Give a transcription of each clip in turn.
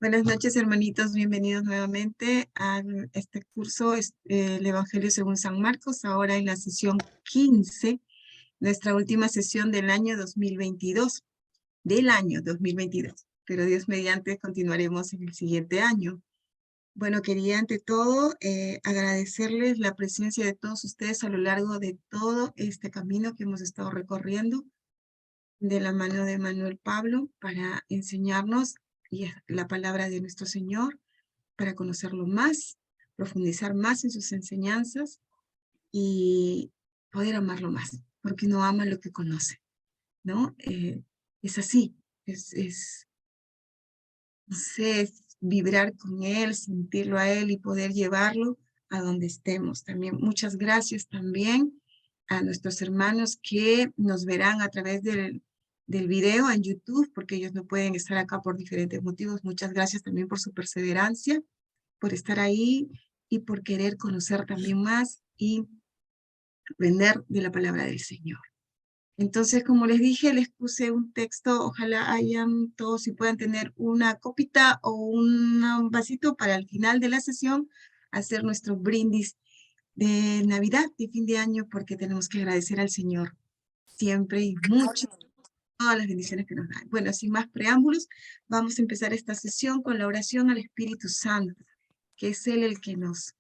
Buenas noches, hermanitos. Bienvenidos nuevamente a este curso, el Evangelio según San Marcos, ahora en la sesión 15, nuestra última sesión del año 2022. Pero Dios mediante continuaremos en el siguiente año. Bueno, quería ante todo agradecerles la presencia de todos ustedes a lo largo de todo este camino que hemos estado recorriendo de la mano de Manuel Pablo para enseñarnos la palabra de nuestro Señor, para conocerlo más, profundizar más en sus enseñanzas y poder amarlo más, porque uno ama lo que conoce, ¿no? Es así, no sé, es vibrar con Él, sentirlo a Él y poder llevarlo a donde estemos. También muchas gracias también a nuestros hermanos que nos verán a través del video en YouTube, porque ellos no pueden estar acá por diferentes motivos. Muchas gracias también por su perseverancia, por estar ahí y por querer conocer también más y aprender de la palabra del Señor. Entonces, como les dije, les puse un texto, ojalá hayan todos y puedan tener una copita o un vasito para al final de la sesión hacer nuestro brindis de Navidad y fin de año, porque tenemos que agradecer al Señor siempre y mucho todas las bendiciones que nos da. Bueno, sin más preámbulos, vamos a empezar esta sesión con la oración al Espíritu Santo, que es Él el que nos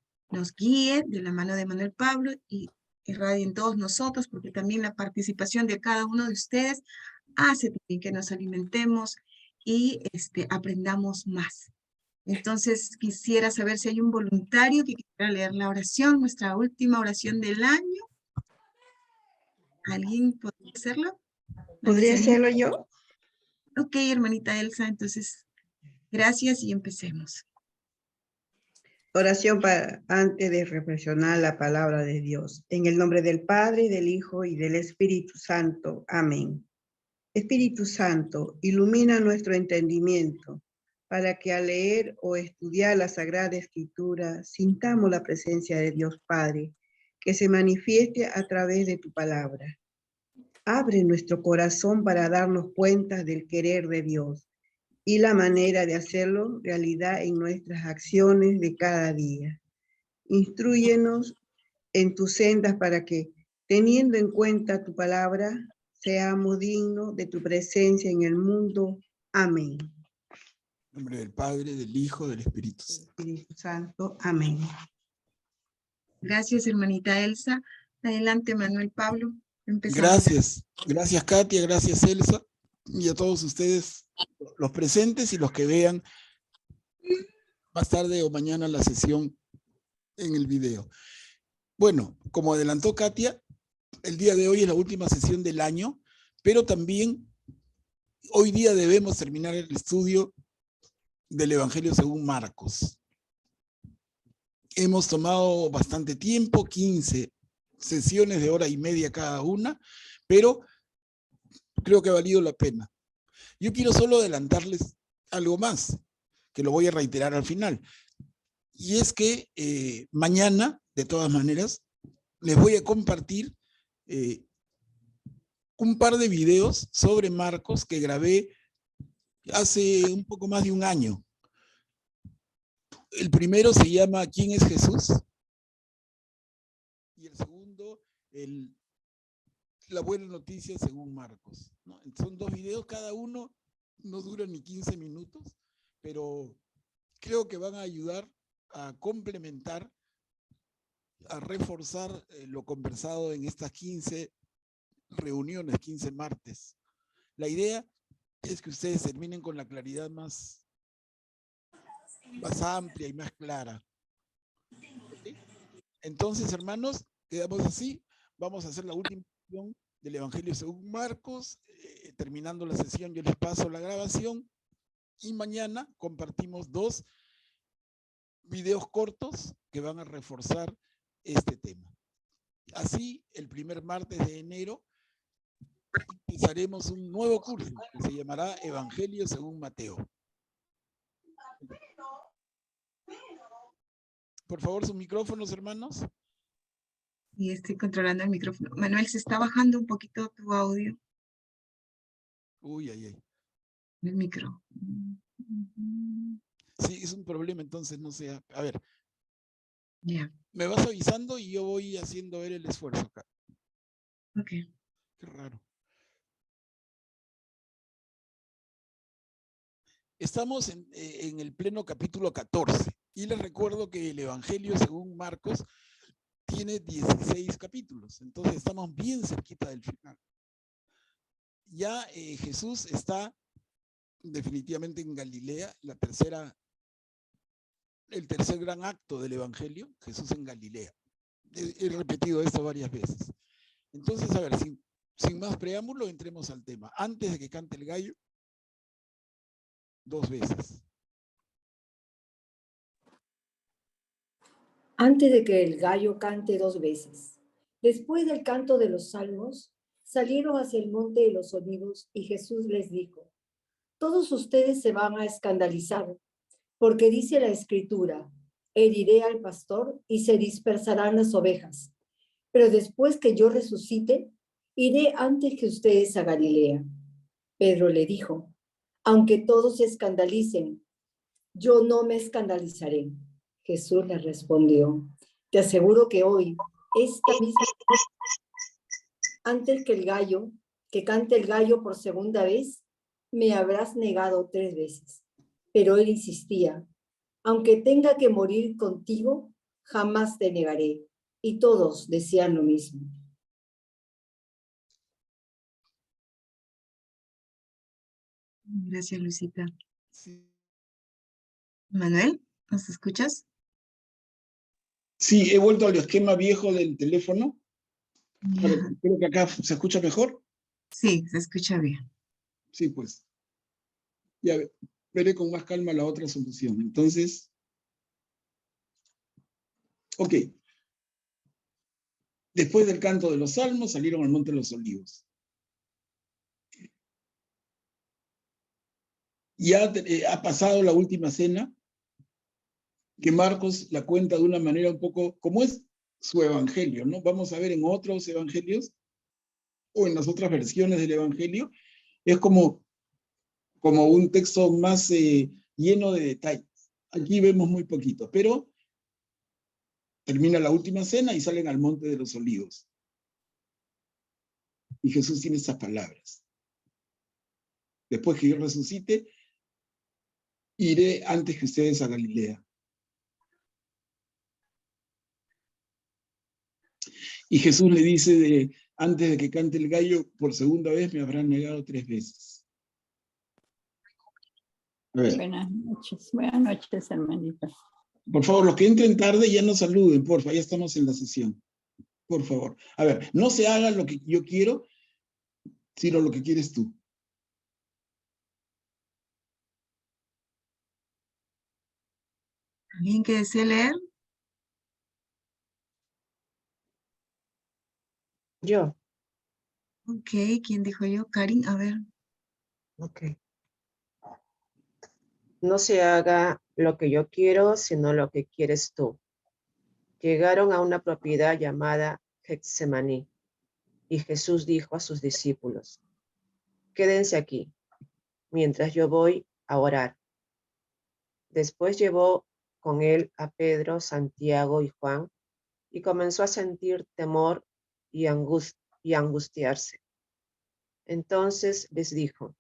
guíe de la mano de Manuel Pablo y irradie en todos nosotros, porque también la participación de cada uno de ustedes hace también que nos alimentemos y aprendamos más. Entonces, quisiera saber si hay un voluntario que quiera leer la oración, nuestra última oración del año. ¿Alguien podría hacerlo? ¿Podría hacerlo yo? Ok, hermanita Elsa, entonces, gracias y empecemos. Oración para antes de reflexionar la palabra de Dios. En el nombre del Padre, del Hijo y del Espíritu Santo. Amén. Espíritu Santo, ilumina nuestro entendimiento para que al leer o estudiar la Sagrada Escritura sintamos la presencia de Dios Padre, que se manifieste a través de tu palabra. Abre nuestro corazón para darnos cuenta del querer de Dios y la manera de hacerlo realidad en nuestras acciones de cada día. Instrúyenos en tus sendas para que, teniendo en cuenta tu palabra, seamos dignos de tu presencia en el mundo. Amén. En nombre del Padre, del Hijo, del Espíritu Santo. Espíritu Santo. Amén. Gracias, hermanita Elsa. Adelante, Manuel Pablo. Empezamos. Gracias Katia, gracias Elsa, y a todos ustedes, los presentes y los que vean más tarde o mañana la sesión en el video. Bueno, como adelantó Katia, el día de hoy es la última sesión del año, pero también hoy día debemos terminar el estudio del Evangelio según Marcos. Hemos tomado bastante tiempo, 15 sesiones de hora y media cada una, pero creo que ha valido la pena. Yo quiero solo adelantarles algo más, que lo voy a reiterar al final. Y es que mañana, de todas maneras, les voy a compartir un par de videos sobre Marcos que grabé hace un poco más de un año. El primero se llama ¿Quién es Jesús? Y el segundo, la buena noticia según Marcos, ¿no? Son dos videos, cada uno no dura ni 15 minutos, pero creo que van a ayudar a complementar, a reforzar lo conversado en estas 15 reuniones, 15 martes. La idea es que ustedes terminen con la claridad más amplia y más clara. ¿Sí? Entonces, hermanos, quedamos así. Vamos a hacer la última sesión del Evangelio según Marcos. Terminando la sesión, yo les paso la grabación y mañana compartimos 2 videos cortos que van a reforzar este tema. Así, el primer martes de enero empezaremos un nuevo curso que se llamará Evangelio según Mateo. Por favor, sus micrófonos, hermanos. Y estoy controlando el micrófono. Manuel, se está bajando un poquito tu audio. Uy, ay, ay. El micro. Sí, es un problema, entonces no sé. A ver, Ya, me vas avisando y yo voy haciendo ver el esfuerzo acá. ok. Qué raro. Estamos en el pleno capítulo 14 y les recuerdo que el Evangelio según Marcos tiene 16 capítulos, entonces estamos bien cerquita del final. Ya Jesús está definitivamente en Galilea, el tercer gran acto del Evangelio, Jesús en Galilea. He repetido esto varias veces. Entonces, a ver, sin más preámbulo, entremos al tema. Antes de que cante el gallo, 2 veces. Antes de que el gallo cante 2 veces. Después del canto de los salmos, salieron hacia el monte de los olivos y Jesús les dijo, todos ustedes se van a escandalizar, porque dice la escritura, heriré al pastor y se dispersarán las ovejas. Pero después que yo resucite, iré antes que ustedes a Galilea. Pedro le dijo, aunque todos se escandalicen, yo no me escandalizaré. Jesús le respondió, te aseguro que hoy, esta misma, antes que cante el gallo por segunda vez, me habrás negado 3 veces. Pero él insistía, aunque tenga que morir contigo, jamás te negaré. Y todos decían lo mismo. Gracias, Luisita. Sí. Manuel, ¿nos escuchas? Sí, he vuelto al esquema viejo del teléfono. Ya. Creo que acá se escucha mejor. Sí, se escucha bien. Sí, pues. Ya veré con más calma la otra solución. Entonces, ok. Después del canto de los salmos, salieron al monte de los olivos. Ya ha pasado la última cena, que Marcos la cuenta de una manera un poco, como es su evangelio, ¿no? Vamos a ver en otros evangelios o en las otras versiones del evangelio, es como un texto más lleno de detalles. Aquí vemos muy poquito, pero termina la última cena y salen al monte de los olivos. Y Jesús tiene estas palabras. Después que yo resucite, iré antes que ustedes a Galilea. Y Jesús le dice, antes de que cante el gallo, por segunda vez me habrán negado 3 veces. A ver. Buenas noches, hermanita. Por favor, los que entren tarde ya no saluden, porfa, ya estamos en la sesión. Por favor. A ver, no se haga lo que yo quiero, sino lo que quieres tú. ¿Alguien que desee leer? Yo. Ok, ¿quién dijo yo? Karin, a ver. Ok. No se haga lo que yo quiero, sino lo que quieres tú. Llegaron a una propiedad llamada Getsemaní, y Jesús dijo a sus discípulos, quédense aquí, mientras yo voy a orar. Después llevó con él a Pedro, Santiago y Juan, y comenzó a sentir temor y angustiarse. Entonces les dijo,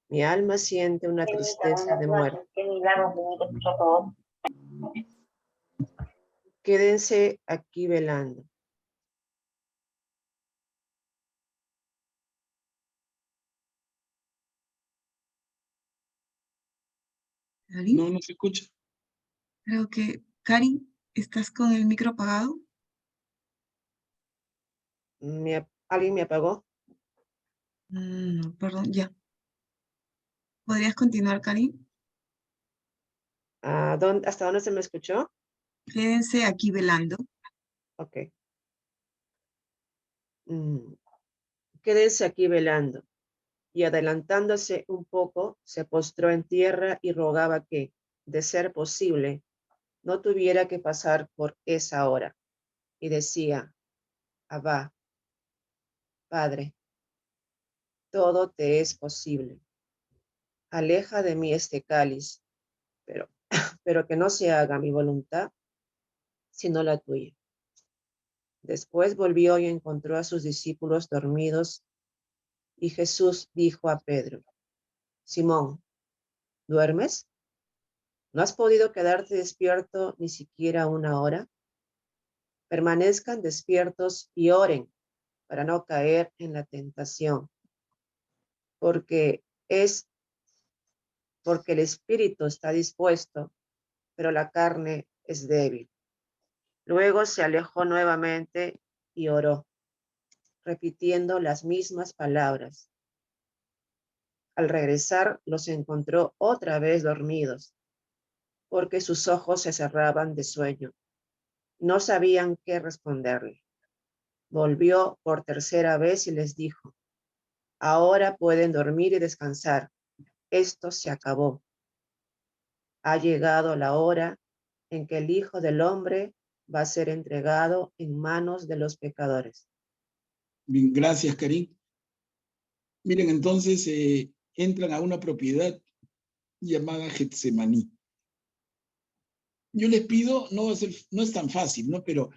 mi alma siente una tristeza de muerte. Quédense aquí velando. ¿Karin? No, no se escucha. Creo que, Karin, ¿estás con el micro apagado? ¿Alguien me apagó? No, perdón, ya. ¿Podrías continuar, Karin? ¿Hasta dónde se me escuchó? Quédense aquí velando. Ok. Quédense aquí velando. Y adelantándose un poco, se postró en tierra y rogaba que, de ser posible, no tuviera que pasar por esa hora. Y decía, Abba, Padre, todo te es posible. Aleja de mí este cáliz, pero que no se haga mi voluntad, sino la tuya. Después volvió y encontró a sus discípulos dormidos, y Jesús dijo a Pedro: Simón, ¿duermes? ¿No has podido quedarte despierto ni siquiera una hora? Permanezcan despiertos y oren para no caer en la tentación, porque el espíritu está dispuesto, pero la carne es débil. Luego se alejó nuevamente y oró, repitiendo las mismas palabras. Al regresar, los encontró otra vez dormidos, porque sus ojos se cerraban de sueño. No sabían qué responderle. Volvió por tercera vez y les dijo: Ahora pueden dormir y descansar. Esto se acabó. Ha llegado la hora en que el Hijo del Hombre va a ser entregado en manos de los pecadores. Bien, gracias, Karim. Miren, entonces entran a una propiedad llamada Getsemaní. Yo les pido, no es tan fácil, ¿no? Pero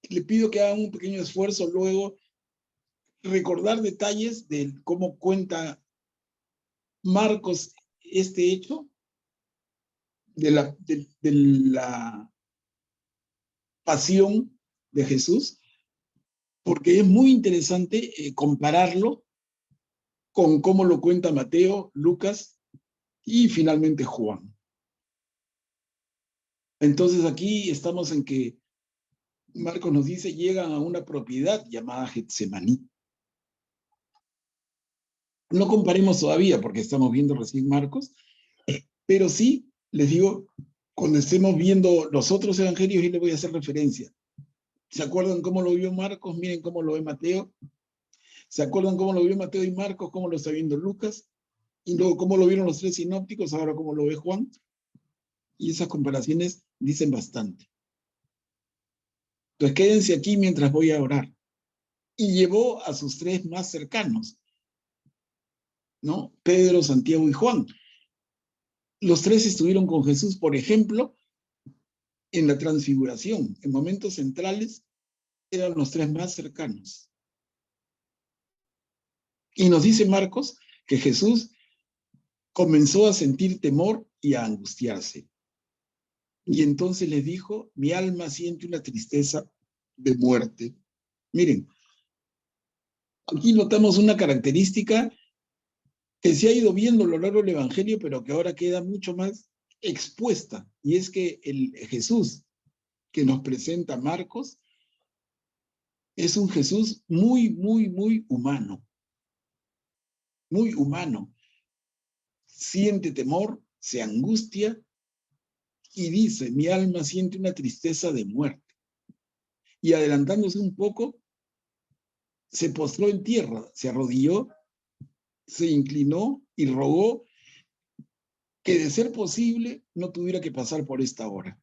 les pido que hagan un pequeño esfuerzo luego, recordar detalles de cómo cuenta Marcos este hecho, de la pasión de Jesús, porque es muy interesante compararlo con cómo lo cuenta Mateo, Lucas y finalmente Juan. Entonces aquí estamos en que Marcos nos dice: llegan a una propiedad llamada Getsemaní. No comparemos todavía porque estamos viendo recién Marcos, pero sí, les digo, cuando estemos viendo los otros evangelios, y les voy a hacer referencia. ¿Se acuerdan cómo lo vio Marcos? Miren cómo lo ve Mateo. ¿Se acuerdan cómo lo vio Mateo y Marcos? ¿Cómo lo está viendo Lucas? Y luego cómo lo vieron los tres sinópticos, ahora cómo lo ve Juan. Y esas comparaciones dicen bastante. Entonces quédense aquí mientras voy a orar. Y llevó a sus tres más cercanos, ¿no? Pedro, Santiago y Juan. Los tres estuvieron con Jesús, por ejemplo, en la transfiguración. En momentos centrales eran los tres más cercanos. Y nos dice Marcos que Jesús comenzó a sentir temor y a angustiarse. Y entonces les dijo: mi alma siente una tristeza de muerte. Miren, aquí notamos una característica que se ha ido viendo a lo largo del Evangelio, pero que ahora queda mucho más expuesta, y es que el Jesús que nos presenta Marcos es un Jesús muy, muy, muy humano. Muy humano. Siente temor, se angustia y dice: mi alma siente una tristeza de muerte. Y adelantándose un poco, se postró en tierra, se arrodilló, se inclinó y rogó que, de ser posible, no tuviera que pasar por esta hora.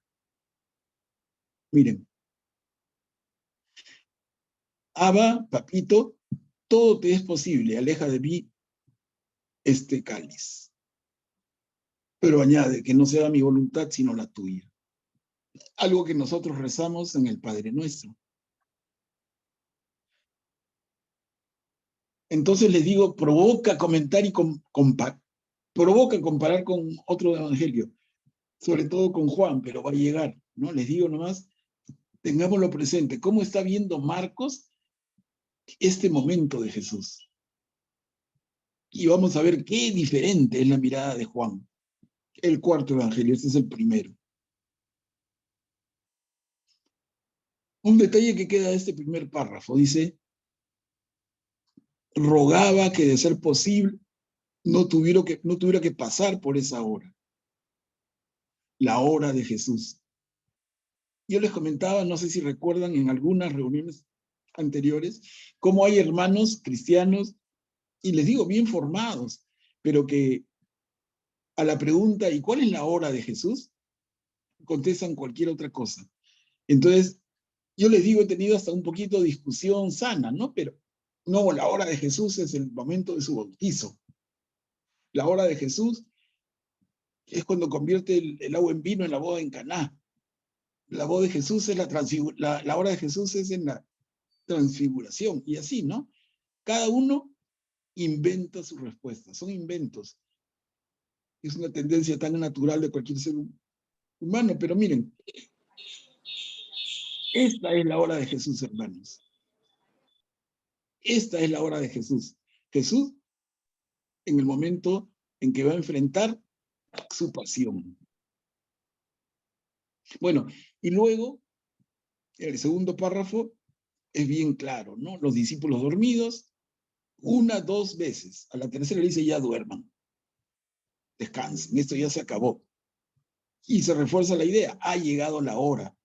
Miren, Abba, papito, todo te es posible, aleja de mí este cáliz. Pero añade: que no sea mi voluntad sino la tuya. Algo que nosotros rezamos en el Padre Nuestro. Entonces les digo, provoca comentar y provoca comparar con otro evangelio, sobre todo con Juan, pero va a llegar, ¿no? Les digo nomás, tengámoslo presente, cómo está viendo Marcos este momento de Jesús. Y vamos a ver qué diferente es la mirada de Juan, el cuarto evangelio. Este es el primero. Un detalle que queda de este primer párrafo, dice: rogaba que, de ser posible, no tuviera que pasar por esa hora. La hora de Jesús. Yo les comentaba, no sé si recuerdan, en algunas reuniones anteriores, cómo hay hermanos cristianos, y les digo, bien formados, pero que a la pregunta: ¿y cuál es la hora de Jesús?, contestan cualquier otra cosa. Entonces, yo les digo, he tenido hasta un poquito de discusión sana, ¿no? Pero no, la hora de Jesús es el momento de su bautizo. La hora de Jesús Es cuando convierte el agua en vino en la boda en Caná. La boda de Jesús es la hora de Jesús es en la transfiguración. Y así, ¿no? Cada uno inventa su respuesta. Son inventos. Es una tendencia tan natural de cualquier ser humano. Pero miren, esta es la hora de Jesús, hermanos. Esta es la hora de Jesús. Jesús, en el momento en que va a enfrentar su pasión. Bueno, y luego, el segundo párrafo es bien claro, ¿no? Los discípulos dormidos, 1, 2 veces. A la tercera le dice, ya duerman. Descansen, esto ya se acabó. Y se refuerza la idea, ha llegado la hora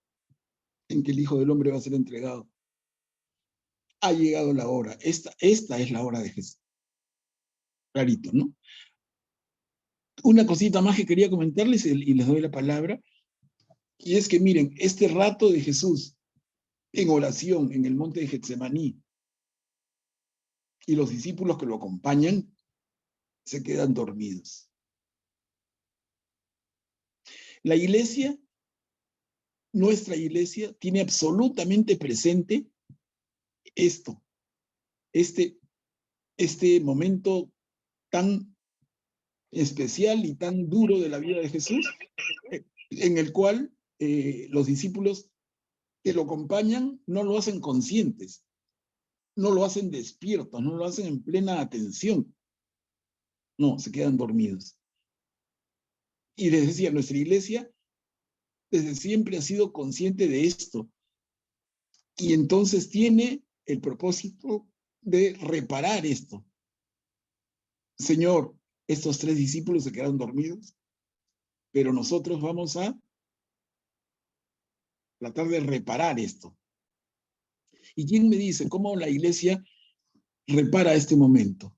en que el Hijo del Hombre va a ser entregado. Ha llegado la hora. Esta es la hora de Jesús. Clarito, ¿no? Una cosita más que quería comentarles y les doy la palabra. Y es que miren, este rato de Jesús en oración en el monte de Getsemaní y los discípulos que lo acompañan se quedan dormidos. La iglesia, nuestra iglesia, tiene absolutamente presente esto, este momento tan especial y tan duro de la vida de Jesús, en el cual los discípulos que lo acompañan no lo hacen conscientes, no lo hacen despiertos, no lo hacen en plena atención. No, se quedan dormidos. Y les decía, nuestra iglesia desde siempre ha sido consciente de esto. Y entonces tiene el propósito de reparar esto. Señor, estos 3 discípulos se quedaron dormidos, pero nosotros vamos a tratar de reparar esto. ¿Y quién me dice cómo la iglesia repara este momento?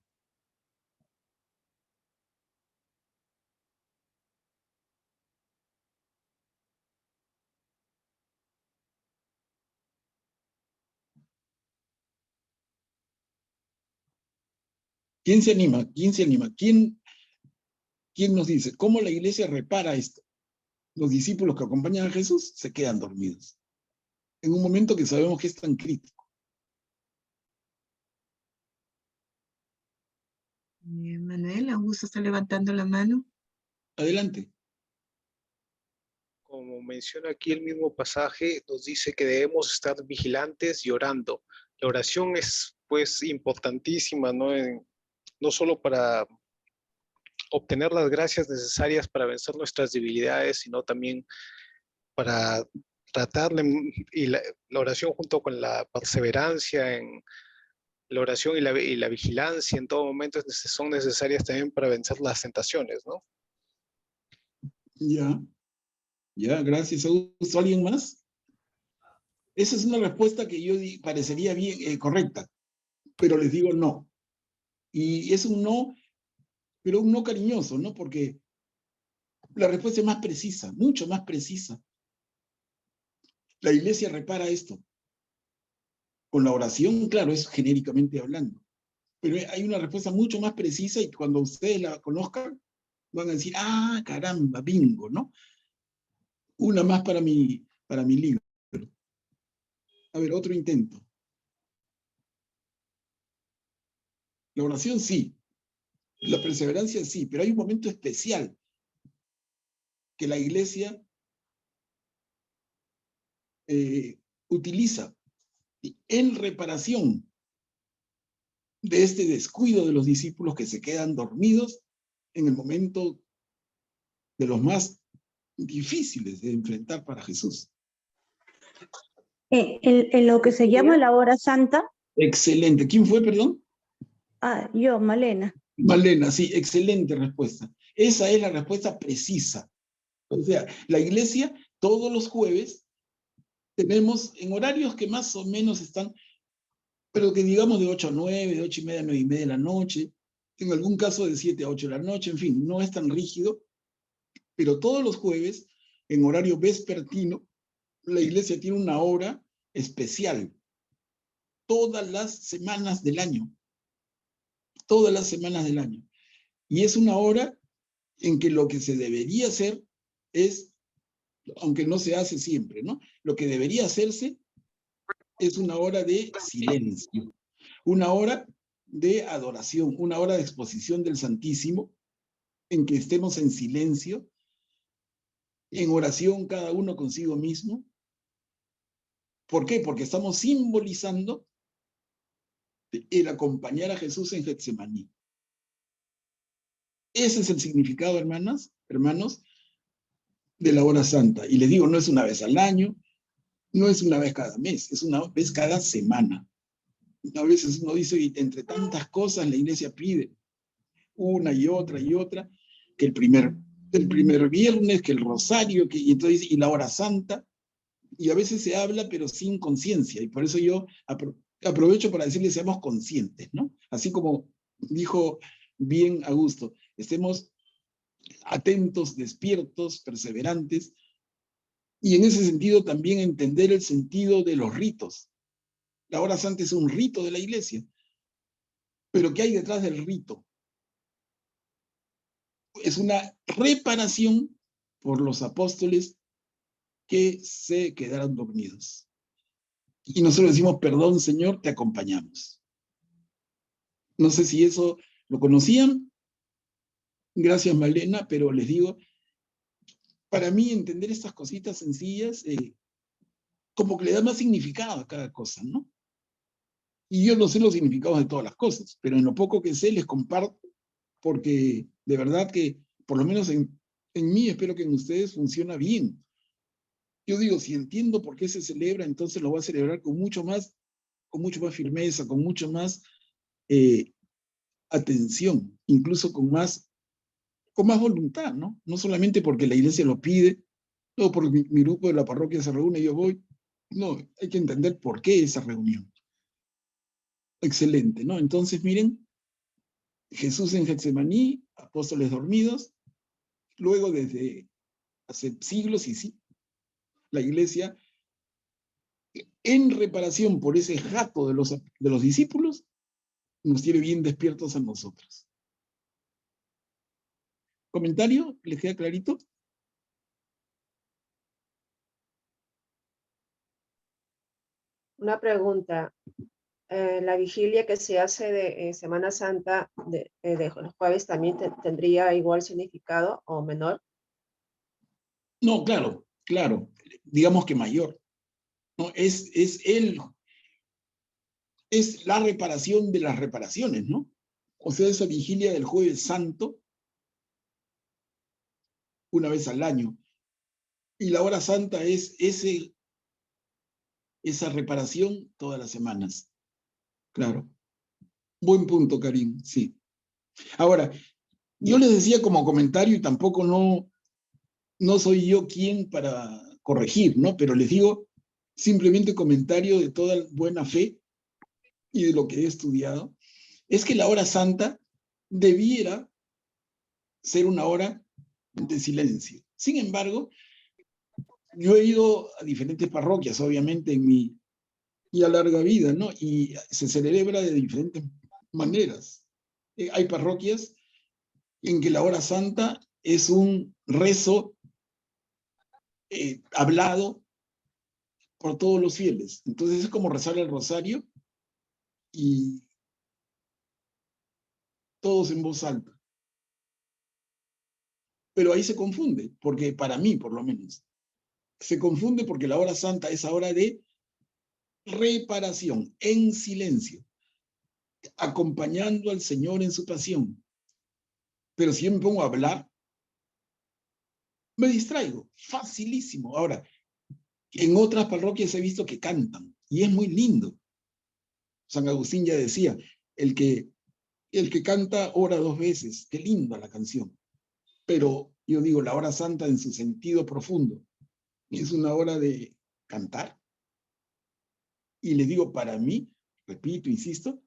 ¿Quién se anima? ¿Quién se anima? ¿Quién nos dice cómo la iglesia repara esto? Los discípulos que acompañan a Jesús se quedan dormidos. En un momento que sabemos que es tan crítico. Manuel, Augusto está levantando la mano. Adelante. Como menciona aquí el mismo pasaje, nos dice que debemos estar vigilantes y orando. La oración es pues importantísima, ¿no? No solo para obtener las gracias necesarias para vencer nuestras debilidades, sino también para tratar y la oración junto con la perseverancia en la oración y la vigilancia en todo momento son necesarias también para vencer las tentaciones, ¿no? Ya, gracias, Augusto. ¿Alguien más? Esa es una respuesta que yo parecería bien correcta, pero les digo no. Y es un no, pero un no cariñoso, ¿no? Porque la respuesta es más precisa, mucho más precisa. La iglesia repara esto. Con la oración, claro, es genéricamente hablando. Pero hay una respuesta mucho más precisa y cuando ustedes la conozcan, van a decir, ah, caramba, bingo, ¿no? Una más para mi libro. A ver, otro intento. La oración sí, la perseverancia sí, pero hay un momento especial que la iglesia utiliza en reparación de este descuido de los discípulos que se quedan dormidos en el momento de los más difíciles de enfrentar para Jesús. En lo que se llama la hora santa. Excelente. ¿Quién fue, perdón? Yo, Malena. Malena, sí, excelente respuesta. Esa es la respuesta precisa. O sea, la iglesia todos los jueves tenemos en horarios que más o menos están, pero que digamos de 8 a 9, de 8 y media a 9 y media de la noche, en algún caso de 7 a 8 de la noche, en fin, no es tan rígido, pero todos los jueves, en horario vespertino, la iglesia tiene una hora especial, todas las semanas del año. Todas las semanas del año. Y es una hora en que lo que se debería hacer es, aunque no se hace siempre, ¿no? Lo que debería hacerse es una hora de silencio, una hora de adoración, una hora de exposición del Santísimo, en que estemos en silencio, en oración cada uno consigo mismo. ¿Por qué? Porque estamos simbolizando el acompañar a Jesús en Getsemaní. Ese es el significado, hermanos, de la hora santa. Y les digo, no es una vez al año, no es una vez cada mes, es una vez cada semana. A veces uno dice, y entre tantas cosas la iglesia pide una y otra, que el primer viernes, que el rosario, y entonces, y la hora santa, y a veces se habla pero sin conciencia, y por eso yo aprovecho para decirles, seamos conscientes, ¿no? Así como dijo bien Augusto, estemos atentos, despiertos, perseverantes, y en ese sentido también entender el sentido de los ritos. La hora santa es un rito de la iglesia, pero ¿qué hay detrás del rito? Es una reparación por los apóstoles que se quedaron dormidos. Y nosotros decimos, perdón, Señor, te acompañamos. No sé si eso lo conocían. Gracias, Malena, pero les digo, para mí entender estas cositas sencillas, como que le da más significado a cada cosa, ¿no? Y yo no sé los significados de todas las cosas, pero en lo poco que sé les comparto, porque de verdad que, por lo menos en mí, espero que en ustedes funciona bien. Yo digo, si entiendo por qué se celebra, entonces lo voy a celebrar con mucho más firmeza, con mucho más atención, incluso con más voluntad, ¿no? No solamente porque la iglesia lo pide, no porque mi grupo de la parroquia se reúne y yo voy. No, hay que entender por qué esa reunión. Excelente, ¿no? Entonces, miren, Jesús en Getsemaní, apóstoles dormidos, luego desde hace siglos y sí, la iglesia, en reparación por ese jato de los discípulos, nos tiene bien despiertos a nosotros. ¿Comentario? ¿Les queda clarito? Una pregunta. La vigilia que se hace de Semana Santa de los jueves también tendría igual significado o menor. No, claro, digamos que mayor. No, es la reparación de las reparaciones, ¿no? O sea, esa vigilia del Jueves Santo, una vez al año. Y la hora santa es esa reparación todas las semanas. Claro. Buen punto, Karim, sí. Ahora, yo les decía como comentario, y tampoco no soy yo quien para corregir, ¿no? Pero les digo simplemente comentario de toda buena fe y de lo que he estudiado, es que la hora santa debiera ser una hora de silencio. Sin embargo, yo he ido a diferentes parroquias, obviamente, en mi ya larga vida, ¿no? Y se celebra de diferentes maneras. Hay parroquias en que la hora santa es un rezo hablado por todos los fieles. Entonces es como rezar el rosario y todos en voz alta. Pero ahí se confunde, porque para mí, por lo menos, se confunde porque la hora santa es hora de reparación, en silencio, acompañando al Señor en su pasión. Pero si yo me pongo a hablar, me distraigo, facilísimo. Ahora, en otras parroquias he visto que cantan, y es muy lindo. San Agustín ya decía, el que canta ora dos veces, qué linda la canción. Pero yo digo, la hora santa en su sentido profundo es una hora de cantar. Y les digo, para mí, repito, insisto,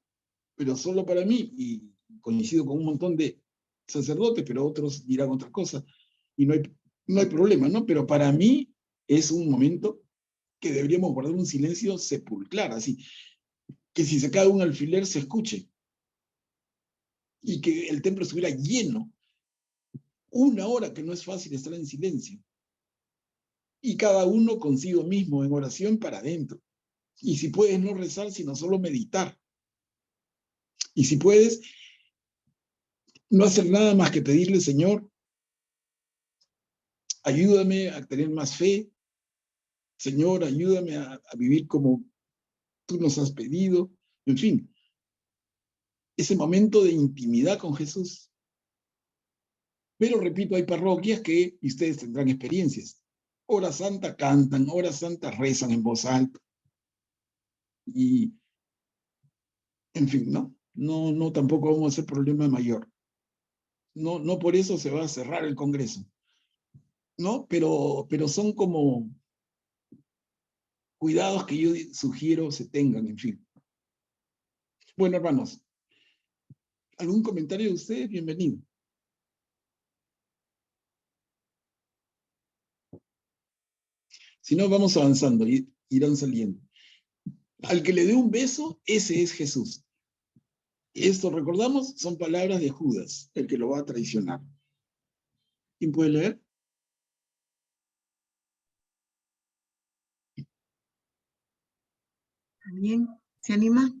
pero solo para mí, y coincido con un montón de sacerdotes, pero otros dirán otra cosa, y no hay problema, ¿no? Pero para mí es un momento que deberíamos guardar un silencio sepulcral, así, que si se cae un alfiler se escuche, y que el templo estuviera lleno 1 hora que no es fácil estar en silencio. Y cada uno consigo mismo en oración para adentro. Y si puedes no rezar, sino solo meditar. Y si puedes no hacer nada más que pedirle, Señor, ayúdame a tener más fe. Señor, ayúdame a vivir como tú nos has pedido. En fin, ese momento de intimidad con Jesús. Pero repito, hay parroquias que, y ustedes tendrán experiencias, hora santa cantan, hora santa rezan en voz alta. Y, en fin, no tampoco vamos a hacer problema mayor. No por eso se va a cerrar el Congreso. ¿No? Pero son como cuidados que yo sugiero se tengan, en fin. Bueno, hermanos, ¿algún comentario de ustedes? Bienvenido. Si no, vamos avanzando, irán saliendo. Al que le dé un beso, ese es Jesús. Esto, recordamos, son palabras de Judas, el que lo va a traicionar. ¿Quién puede leer? ¿Alguien se anima?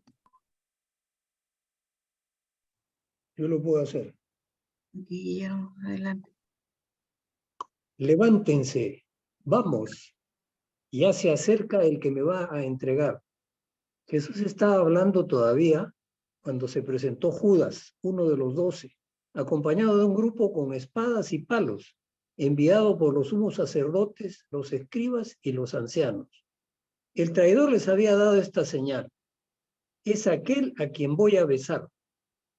Yo lo puedo hacer. Guillermo, adelante. Levántense, vamos. Ya se acerca el que me va a entregar. Jesús estaba hablando todavía cuando se presentó Judas, uno de los 12, acompañado de un grupo con espadas y palos, enviado por los sumos sacerdotes, los escribas y los ancianos. El traidor les había dado esta señal: es aquel a quien voy a besar.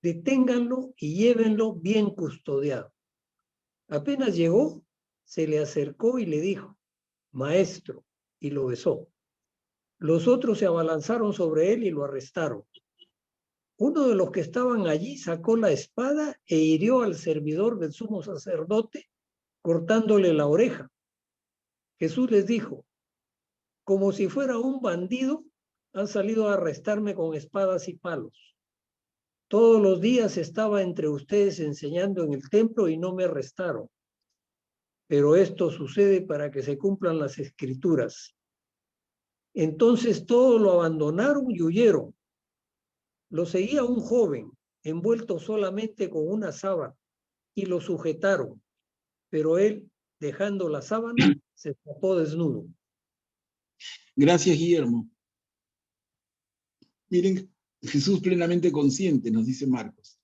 Deténganlo y llévenlo bien custodiado. Apenas llegó, se le acercó y le dijo: Maestro, y lo besó. Los otros se abalanzaron sobre él y lo arrestaron. Uno de los que estaban allí sacó la espada e hirió al servidor del sumo sacerdote, cortándole la oreja. Jesús les dijo: como si fuera un bandido, han salido a arrestarme con espadas y palos. Todos los días estaba entre ustedes enseñando en el templo y no me arrestaron. Pero esto sucede para que se cumplan las escrituras. Entonces todos lo abandonaron y huyeron. Lo seguía un joven, envuelto solamente con una sábana, y lo sujetaron. Pero él, dejando la sábana, se escapó desnudo. Gracias, Guillermo. Miren, Jesús plenamente consciente, nos dice Marcos.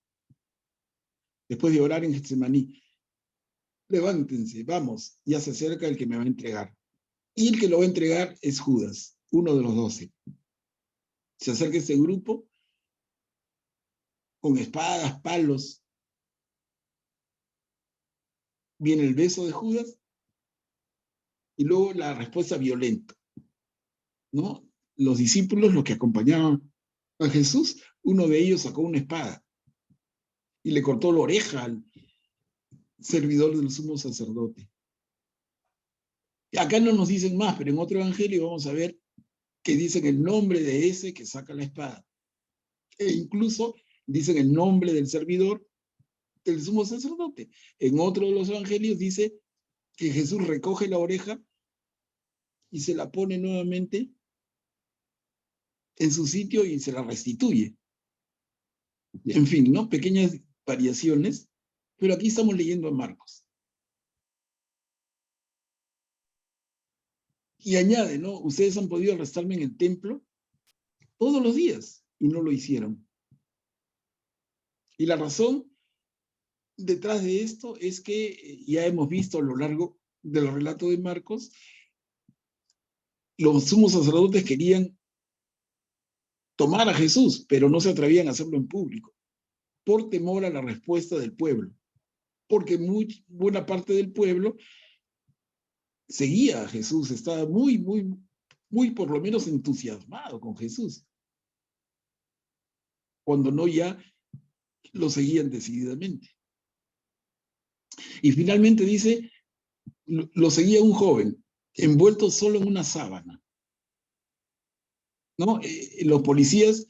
Después de orar en Getsemaní, levántense, vamos, ya se acerca el que me va a entregar. Y el que lo va a entregar es Judas, uno de los 12. Se acerca este grupo con espadas, palos. Viene el beso de Judas y luego la respuesta violenta, ¿no? Los discípulos, los que acompañaban a Jesús, uno de ellos sacó una espada y le cortó la oreja al servidor del sumo sacerdote. Acá no nos dicen más, pero en otro evangelio vamos a ver que dicen el nombre de ese que saca la espada. E incluso dicen el nombre del servidor del sumo sacerdote. En otro de los evangelios dice que Jesús recoge la oreja y se la pone nuevamente en su sitio y se la restituye. En fin, ¿no? Pequeñas variaciones, pero aquí estamos leyendo a Marcos. Y añade, ¿no? Ustedes han podido arrestarme en el templo todos los días y no lo hicieron. Y la razón detrás de esto es que ya hemos visto a lo largo del relato de Marcos, los sumos sacerdotes querían tomar a Jesús, pero no se atrevían a hacerlo en público, por temor a la respuesta del pueblo, porque buena parte del pueblo seguía a Jesús, estaba muy por lo menos entusiasmado con Jesús, cuando no ya lo seguían decididamente. Y finalmente dice, lo seguía un joven, envuelto solo en una sábana, ¿no? Los policías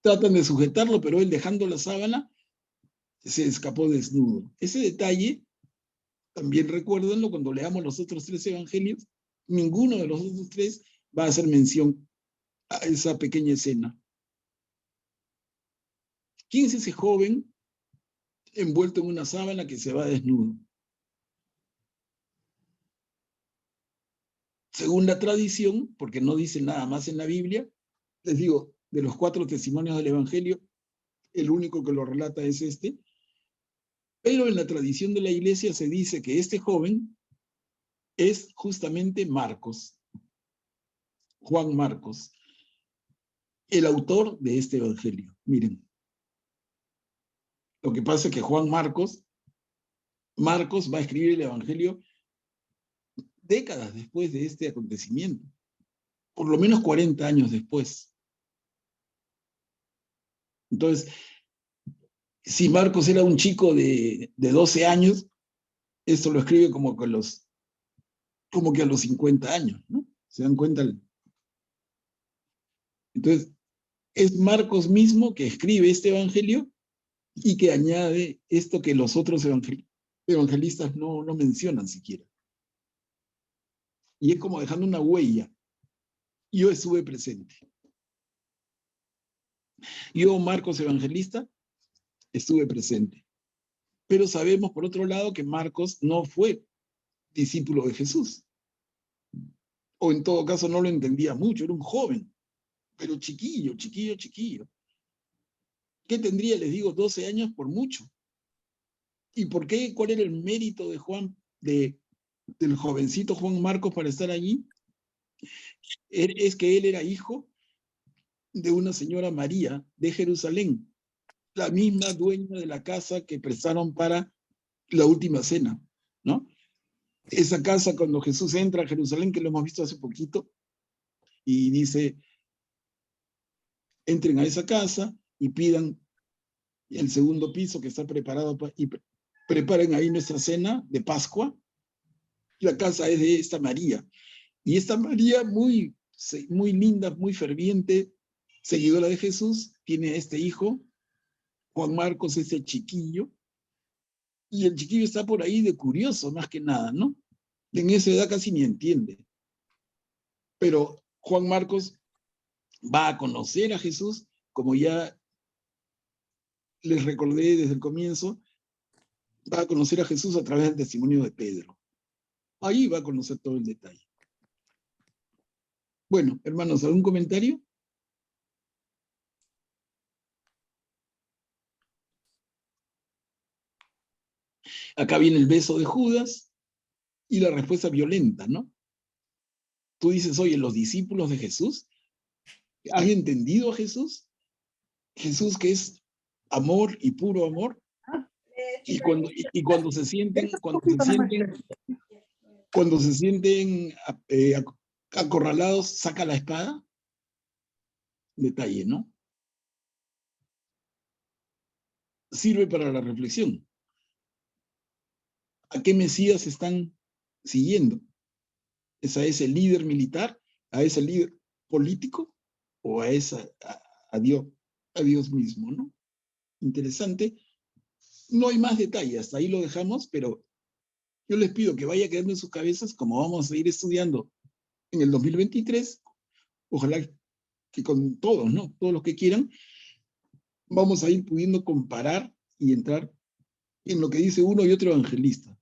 tratan de sujetarlo, pero él, dejando la sábana, se escapó desnudo. Ese detalle También recuérdenlo, cuando leamos los otros 3 evangelios, ninguno de los otros 3 va a hacer mención a esa pequeña escena. ¿Quién es ese joven envuelto en una sábana que se va desnudo? Según la tradición, porque no dice nada más en la Biblia, les digo, de los 4 testimonios del Evangelio, el único que lo relata es este, pero en la tradición de la iglesia se dice que este joven es justamente Marcos, Juan Marcos, el autor de este Evangelio. Miren, lo que pasa es que Marcos va a escribir el Evangelio décadas después de este acontecimiento, por lo menos 40 años después. Entonces, si Marcos era un chico de 12 años, esto lo escribe como que a los 50 años, ¿no? ¿Se dan cuenta? Entonces, es Marcos mismo que escribe este Evangelio y que añade esto que los otros evangelistas no mencionan siquiera. Y es como dejando una huella. Yo estuve presente. Yo, Marcos evangelista, estuve presente. Pero sabemos, por otro lado, que Marcos no fue discípulo de Jesús. O en todo caso no lo entendía mucho, era un joven, pero chiquillo. ¿Qué tendría? Les digo, 12 años por mucho. ¿Y por qué? ¿Cuál era el mérito de del jovencito Juan Marcos para estar allí? Es que él era hijo de una señora María de Jerusalén, la misma dueña de la casa que prestaron para la última cena, ¿no? Esa casa, cuando Jesús entra a Jerusalén, que lo hemos visto hace poquito, y dice, entren a esa casa y pidan el segundo piso que está preparado y preparen ahí nuestra cena de Pascua. La casa es de esta María. Y esta María, muy linda, muy ferviente, seguidora de Jesús, tiene a este hijo, Juan Marcos, ese chiquillo, y el chiquillo está por ahí de curioso, más que nada, ¿no? En esa edad casi ni entiende. Pero Juan Marcos va a conocer a Jesús, como ya les recordé desde el comienzo, va a conocer a Jesús a través del testimonio de Pedro. Ahí va a conocer todo el detalle. Bueno, hermanos, ¿algún comentario? Acá viene el beso de Judas y la respuesta violenta, ¿no? Tú dices, oye, los discípulos de Jesús, ¿han entendido a Jesús? Jesús que es amor y puro amor. Y cuando se sienten acorralados, saca la espada. Detalle, ¿no? Sirve para la reflexión. ¿A qué Mesías están siguiendo? ¿Es a ese líder militar? ¿A ese líder político? ¿O a Dios mismo, ¿no? Interesante. No hay más detalles, hasta ahí lo dejamos, pero yo les pido que vaya quedando en sus cabezas, como vamos a ir estudiando en el 2023, ojalá que con todos, ¿no? Todos los que quieran, vamos a ir pudiendo comparar y entrar en lo que dice uno y otro evangelista.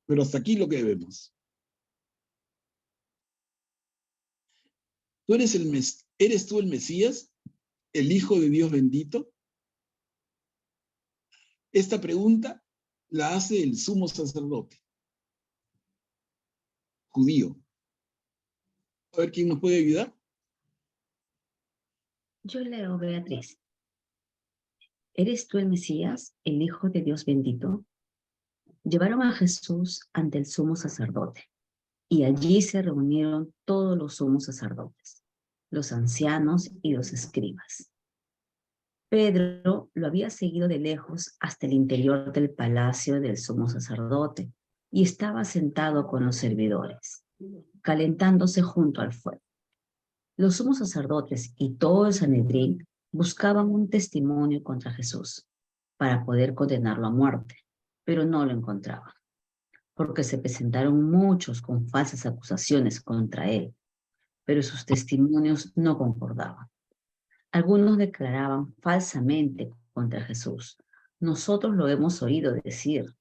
Pero hasta aquí lo que vemos. ¿Eres tú el Mesías, el Hijo de Dios bendito? Esta pregunta la hace el sumo sacerdote judío. A ver quién nos puede ayudar. Yo leo, Beatriz. ¿Eres tú el Mesías, el Hijo de Dios bendito? Llevaron a Jesús ante el sumo sacerdote, y allí se reunieron todos los sumos sacerdotes, los ancianos y los escribas. Pedro lo había seguido de lejos hasta el interior del palacio del sumo sacerdote, y estaba sentado con los servidores, calentándose junto al fuego. Los sumos sacerdotes y todo el Sanedrín buscaban un testimonio contra Jesús para poder condenarlo a muerte, pero no lo encontraban, porque se presentaron muchos con falsas acusaciones contra él, pero sus testimonios no concordaban. Algunos declaraban falsamente contra Jesús: nosotros lo hemos oído decir,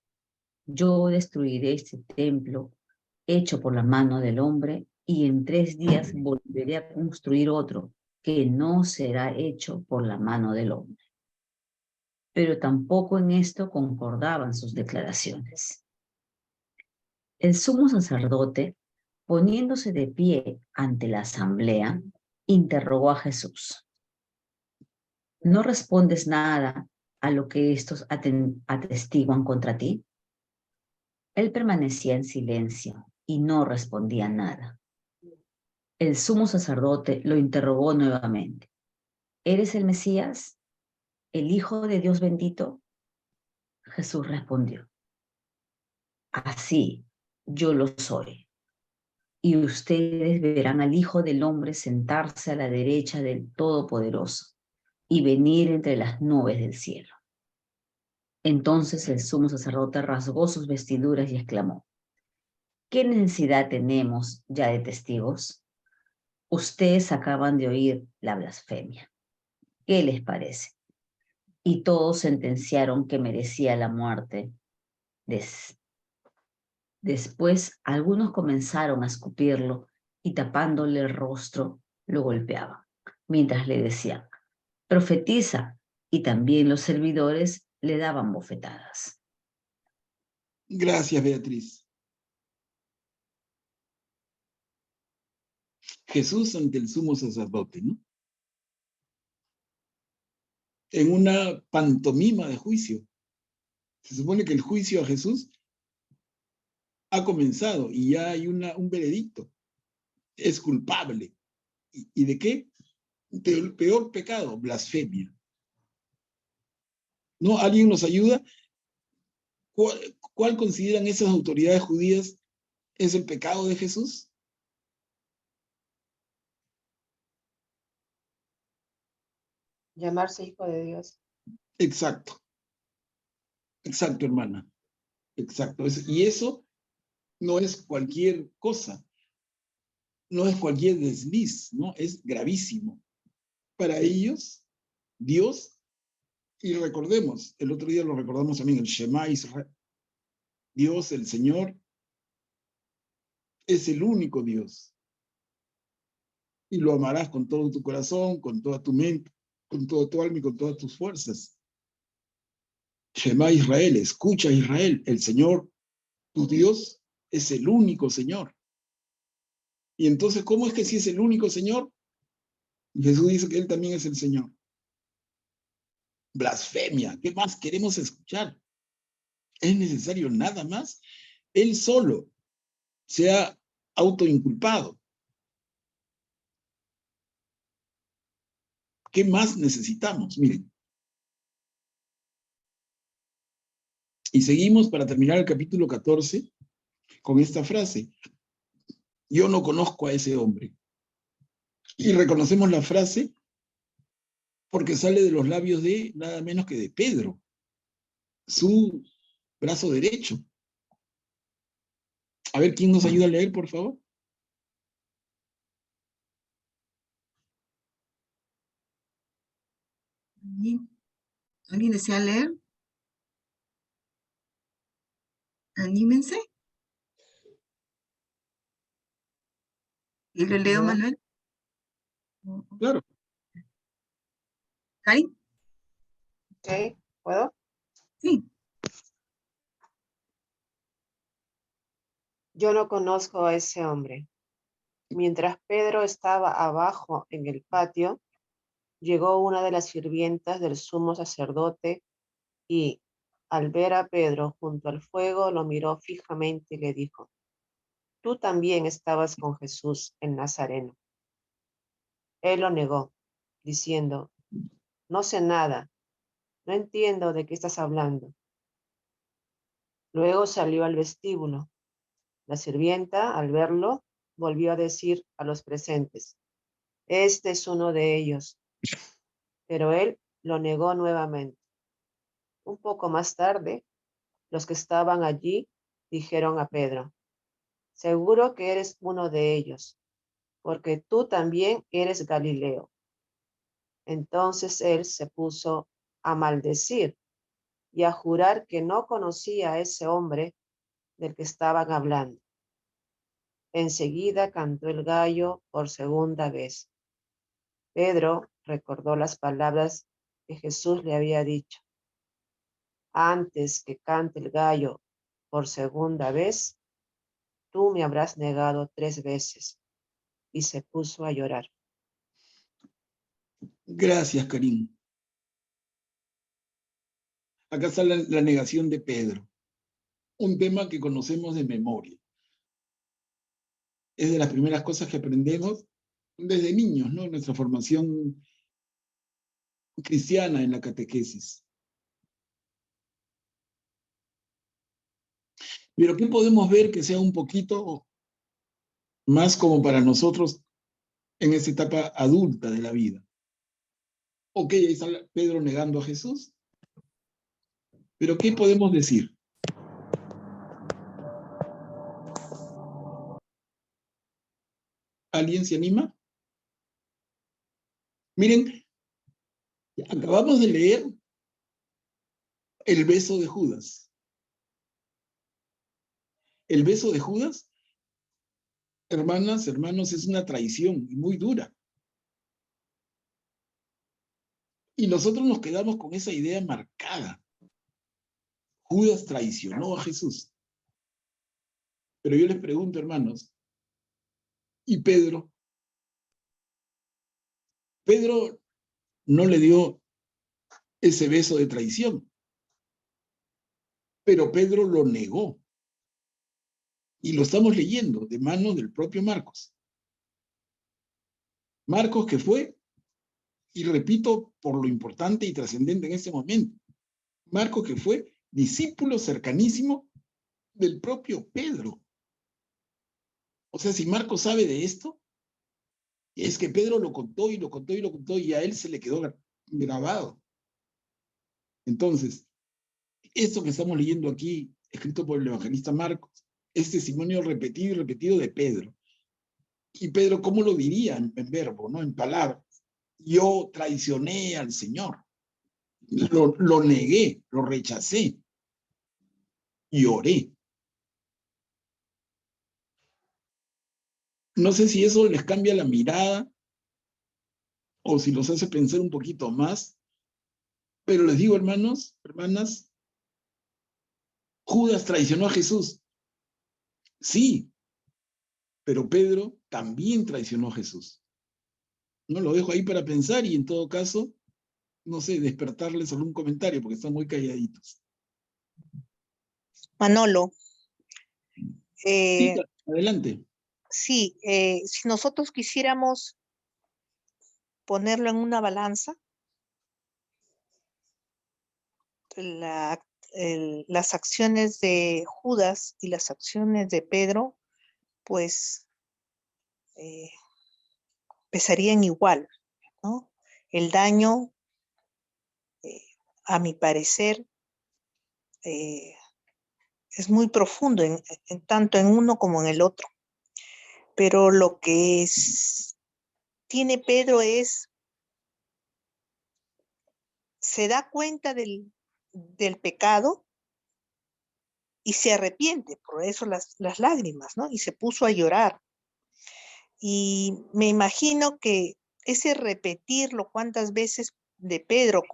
yo destruiré este templo hecho por la mano del hombre y en 3 días volveré a construir otro que no será hecho por la mano del hombre. Pero tampoco en esto concordaban sus declaraciones. El sumo sacerdote, poniéndose de pie ante la asamblea, interrogó a Jesús: ¿no respondes nada a lo que estos atestiguan contra ti? Él permanecía en silencio y no respondía nada. El sumo sacerdote lo interrogó nuevamente: ¿eres el Mesías, el Hijo de Dios bendito? Jesús respondió: así yo lo soy. Y ustedes verán al Hijo del Hombre sentarse a la derecha del Todopoderoso y venir entre las nubes del cielo. Entonces el sumo sacerdote rasgó sus vestiduras y exclamó: ¿qué necesidad tenemos ya de testigos? Ustedes acaban de oír la blasfemia. ¿Qué les parece? Y todos sentenciaron que merecía la muerte. Después algunos comenzaron a escupirlo y tapándole el rostro lo golpeaban, mientras le decían: profetiza, y también los servidores le daban bofetadas. Gracias, Beatriz. Jesús ante el sumo sacerdote, ¿no? En una pantomima de juicio. Se supone que el juicio a Jesús ha comenzado y ya hay un veredicto. Es culpable. ¿Y de qué? Del peor pecado, blasfemia. ¿No? ¿Alguien nos ayuda? ¿Cuál consideran esas autoridades judías es el pecado de Jesús? Llamarse hijo de Dios. Exacto. Exacto, hermana. Exacto. Y eso no es cualquier cosa. No es cualquier desliz, ¿no? Es gravísimo. Para ellos, Dios, y recordemos, el otro día lo recordamos también, el Shema Israel. Dios, el Señor, es el único Dios. Y lo amarás con todo tu corazón, con toda tu mente, con toda tu alma y con todas tus fuerzas. Shema Israel, escucha Israel, el Señor, tu Dios, es el único Señor. Y entonces, ¿cómo es que si es el único Señor? Jesús dice que Él también es el Señor. Blasfemia, ¿qué más queremos escuchar? ¿Es necesario nada más? Él solo se ha autoinculpado. ¿Qué más necesitamos? Miren. Y seguimos para terminar el capítulo 14 con esta frase: yo no conozco a ese hombre. Y reconocemos la frase porque sale de los labios de nada menos que de Pedro, su brazo derecho. A ver, ¿quién nos ayuda a leer, por favor? ¿Alguien desea leer? Anímense. ¿Y lo leo, ¿No? Manuel? Claro. ¿Cari? ¿Ok? ¿Puedo? Sí. Yo no conozco a ese hombre. Mientras Pedro estaba abajo en el patio, llegó una de las sirvientas del sumo sacerdote y, al ver a Pedro junto al fuego, lo miró fijamente y le dijo: tú también estabas con Jesús el Nazareno. Él lo negó, diciendo: no sé nada, no entiendo de qué estás hablando. Luego salió al vestíbulo. La sirvienta, al verlo, volvió a decir a los presentes: este es uno de ellos. Pero él lo negó nuevamente. Un poco más tarde, Los que estaban allí dijeron a Pedro: seguro que eres uno de ellos, porque tú también eres Galileo. Entonces él se puso a maldecir y a jurar que no conocía a ese hombre del que estaban hablando. Enseguida cantó el gallo por segunda vez. Pedro recordó las palabras que Jesús le había dicho: antes que cante el gallo por segunda vez, tú me habrás negado 3 veces. Y se puso a llorar. Gracias, Karim. Acá está la negación de Pedro. Un tema que conocemos de memoria. Es de las primeras cosas que aprendemos desde niños, ¿no? En nuestra formación cristiana en la catequesis. Pero ¿qué podemos ver que sea un poquito más como para nosotros en esta etapa adulta de la vida? Ok, ahí está Pedro negando a Jesús. Pero ¿qué podemos decir? ¿Alguien se anima? Miren, acabamos de leer el beso de Judas. El beso de Judas, hermanas, hermanos, es una traición y muy dura. Y nosotros nos quedamos con esa idea marcada. Judas traicionó a Jesús. Pero yo les pregunto, hermanos, ¿y Pedro? Pedro no le dio ese beso de traición, pero Pedro lo negó. Y lo estamos leyendo de manos del propio Marcos. Marcos que fue, y repito por lo importante y trascendente en este momento, Marcos que fue discípulo cercanísimo del propio Pedro. O sea, si Marcos sabe de esto, es que Pedro lo contó y lo contó y lo contó y a él se le quedó grabado. Entonces, esto que estamos leyendo aquí, escrito por el evangelista Marcos, es testimonio repetido y repetido de Pedro. Y Pedro, ¿cómo lo diría en verbo, no? En palabras. Yo traicioné al Señor. Lo negué, lo rechacé. Y oré. No sé si eso les cambia la mirada o si los hace pensar un poquito más. Pero les digo, hermanos, hermanas, Judas traicionó a Jesús. Sí, pero Pedro también traicionó a Jesús. No lo dejo ahí para pensar y en todo caso, no sé, despertarles algún comentario porque están muy calladitos. Manolo, Sí, adelante. sí, si nosotros quisiéramos ponerlo en una balanza, las acciones de Judas y las acciones de Pedro, pues pesarían igual, ¿no? El daño, a mi parecer, es muy profundo, tanto en uno como en el otro. Pero lo que tiene Pedro es, se da cuenta del pecado y se arrepiente, por eso las lágrimas, ¿no? Y se puso a llorar. Y me imagino que ese repetirlo cuántas veces de Pedro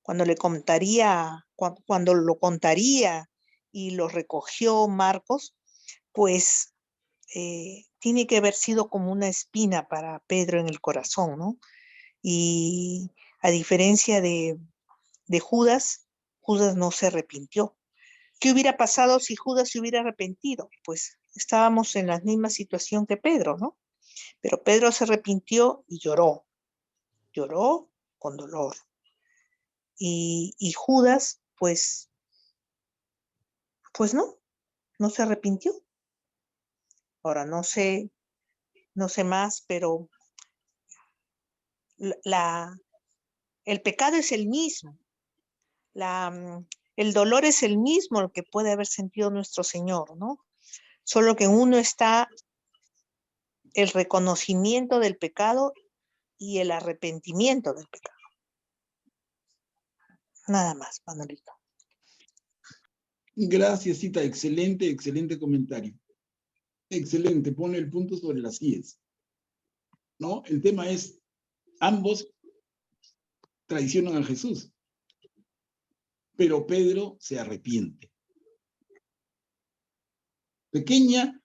cuando le contaría, cuando lo contaría y lo recogió Marcos, pues tiene que haber sido como una espina para Pedro en el corazón, ¿no? Y a diferencia de Judas, Judas no se arrepintió. ¿Qué hubiera pasado si Judas se hubiera arrepentido? Pues estábamos en la misma situación que Pedro, ¿no? Pero Pedro se arrepintió y lloró con dolor. Y Judas, pues no se arrepintió. Ahora no sé más, pero el pecado es el mismo. El dolor es el mismo que puede haber sentido nuestro Señor, ¿no? Solo que en uno está el reconocimiento del pecado y el arrepentimiento del pecado. Nada más, Manolito. Gracias, Cita. Excelente, excelente comentario. Excelente, pone el punto sobre las IES. ¿No? El tema es, ambos traicionan a Jesús, pero Pedro se arrepiente. Pequeña,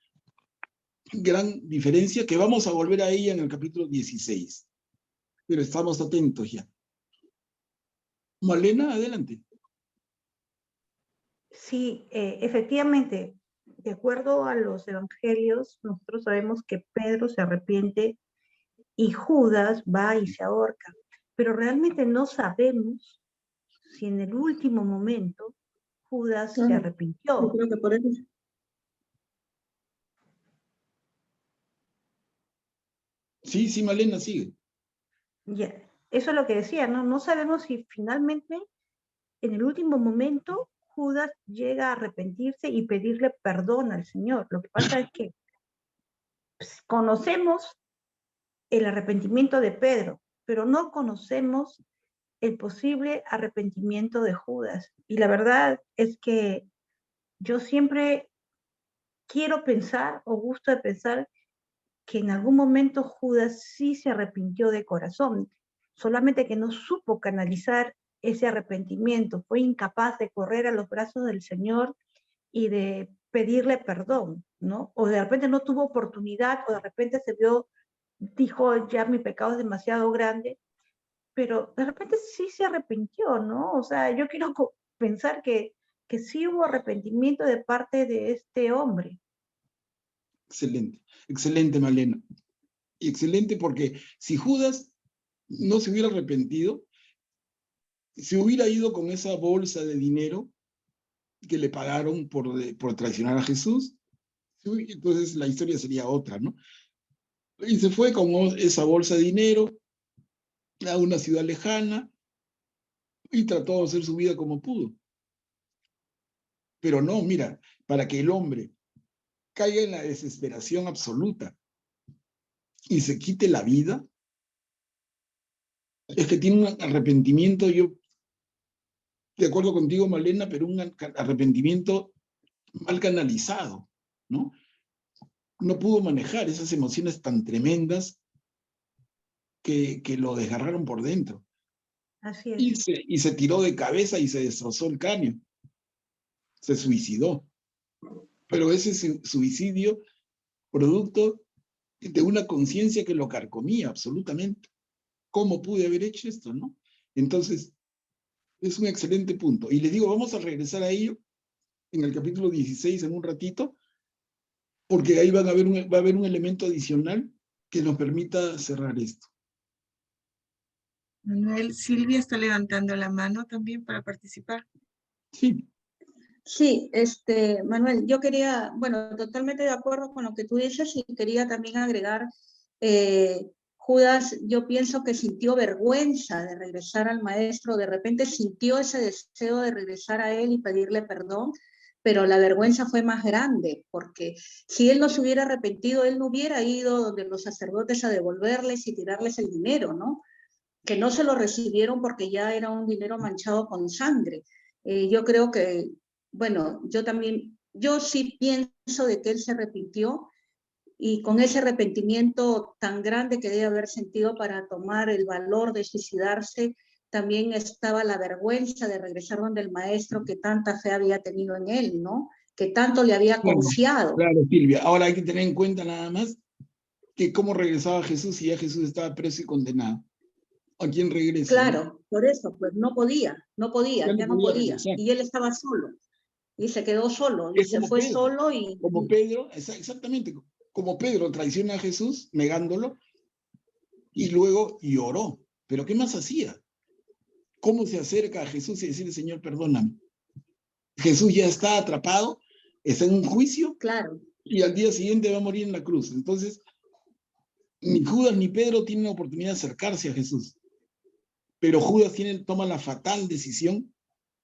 gran diferencia que vamos a volver a ella en el capítulo 16. Pero estamos atentos ya. Malena, adelante. Sí, efectivamente, de acuerdo a los evangelios, nosotros sabemos que Pedro se arrepiente y Judas va y se ahorca, pero realmente no sabemos si en el último momento Judas se Claro, arrepintió. yo creo que por eso. Sí, sí, Malena, sigue. Ya, eso es lo que decía, ¿no? No sabemos si finalmente en el último momento Judas llega a arrepentirse y pedirle perdón al Señor. Lo que pasa es que pues, conocemos el arrepentimiento de Pedro, pero no conocemos el posible arrepentimiento de Judas. Y la verdad es que yo siempre quiero pensar o gusto de pensar que en algún momento Judas sí se arrepintió de corazón, solamente que no supo canalizar ese arrepentimiento, fue incapaz de correr a los brazos del Señor y de pedirle perdón, ¿no? O de repente no tuvo oportunidad, o de repente se vio, dijo, ya mi pecado es demasiado grande, pero de repente sí se arrepintió, ¿no? O sea, yo quiero pensar que sí hubo arrepentimiento de parte de este hombre. Excelente, excelente, Malena. Y excelente porque si Judas no se hubiera arrepentido, se hubiera ido con esa bolsa de dinero que le pagaron por traicionar a Jesús, entonces la historia sería otra, ¿no? Y se fue con esa bolsa de dinero a una ciudad lejana y trató de hacer su vida como pudo. Pero no, mira, para que el hombre caiga en la desesperación absoluta y se quite la vida, es que tiene un arrepentimiento, yo de acuerdo contigo, Malena, pero un arrepentimiento mal canalizado, ¿no? No pudo manejar esas emociones tan tremendas que lo desgarraron por dentro. Así es. Y se tiró de cabeza y se destrozó el cráneo. Se suicidó. Pero ese suicidio, producto de una conciencia que lo carcomía absolutamente. ¿Cómo pude haber hecho esto, no? Entonces, es un excelente punto. Y les digo, vamos a regresar a ello en el capítulo 16 en un ratito, porque ahí va a haber un elemento adicional que nos permita cerrar esto. Manuel, Silvia está levantando la mano también para participar. Sí. Sí, Manuel, yo quería, bueno, totalmente de acuerdo con lo que tú dices y quería también agregar, Judas, yo pienso que sintió vergüenza de regresar al maestro, de repente sintió ese deseo de regresar a él y pedirle perdón, pero la vergüenza fue más grande, porque si él no se hubiera arrepentido, él no hubiera ido donde los sacerdotes a devolverles y tirarles el dinero, ¿no? Que no se lo recibieron porque ya era un dinero manchado con sangre. Yo creo que, bueno, yo sí pienso de que él se arrepintió y con ese arrepentimiento tan grande que debe haber sentido para tomar el valor de suicidarse, también estaba la vergüenza de regresar donde el maestro que tanta fe había tenido en él, ¿no? Que tanto le había confiado. Claro, Silvia. Ahora hay que tener en cuenta nada más que cómo regresaba Jesús si ya Jesús estaba preso y condenado. ¿A quién regresa? Claro, por eso, pues no podía, ya no podía. Regresar. Y él estaba solo. Y se quedó solo, y se fue Pedro, solo y... Como Pedro, exactamente, como Pedro traiciona a Jesús, negándolo, y luego lloró. ¿Pero qué más hacía? ¿Cómo se acerca a Jesús y decirle, Señor, perdóname? Jesús ya está atrapado, está en un juicio, claro, y al día siguiente va a morir en la cruz. Entonces, ni Judas ni Pedro tienen la oportunidad de acercarse a Jesús. Pero Judas toma la fatal decisión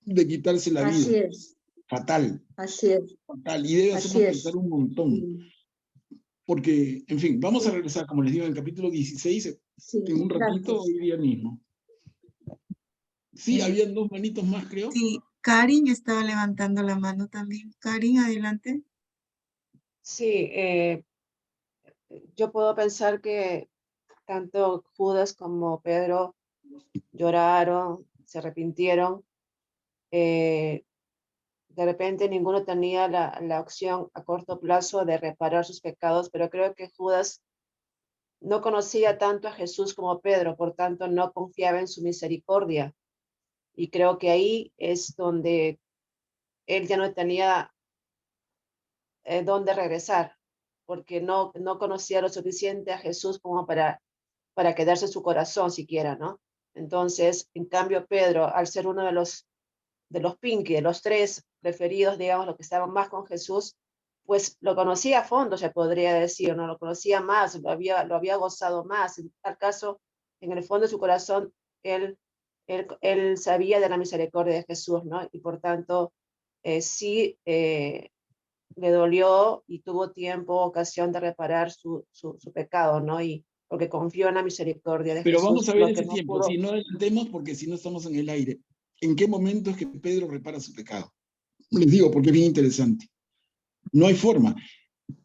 de quitarse la Así vida. es, Fatal, así es, fatal. Y debe así hacernos es. pensar un montón. Sí, Porque, en fin, vamos a sí, regresar, como les digo, en el capítulo 16, sí, en un ratito, gracias. hoy día mismo. Sí, habían dos manitos más, creo. Sí, Karin estaba levantando la mano también. Karin, adelante. Sí, yo puedo pensar que tanto Judas como Pedro lloraron, se arrepintieron. De repente ninguno tenía la opción a corto plazo de reparar sus pecados, pero creo que Judas no conocía tanto a Jesús como Pedro, por tanto no confiaba en su misericordia. Y creo que ahí es donde él ya no tenía dónde regresar, porque no conocía lo suficiente a Jesús como para quedarse en su corazón siquiera, ¿no? Entonces, en cambio, Pedro, al ser uno de los pinky, de los tres preferidos, digamos, los que estaban más con Jesús, pues lo conocía a fondo, se podría decir, ¿no? Lo conocía más, lo había gozado más. En tal caso, en el fondo de su corazón, él sabía de la misericordia de Jesús, ¿no? Y por tanto, sí le dolió y tuvo tiempo, ocasión de reparar su pecado, ¿no? Y porque confió en la misericordia de Pero vamos Jesús, a ver lo que ese no tiempo, pudo. si no adelantemos, porque si no estamos en el aire. ¿En qué momento es que Pedro repara su pecado? Les digo, porque es bien interesante. No hay forma.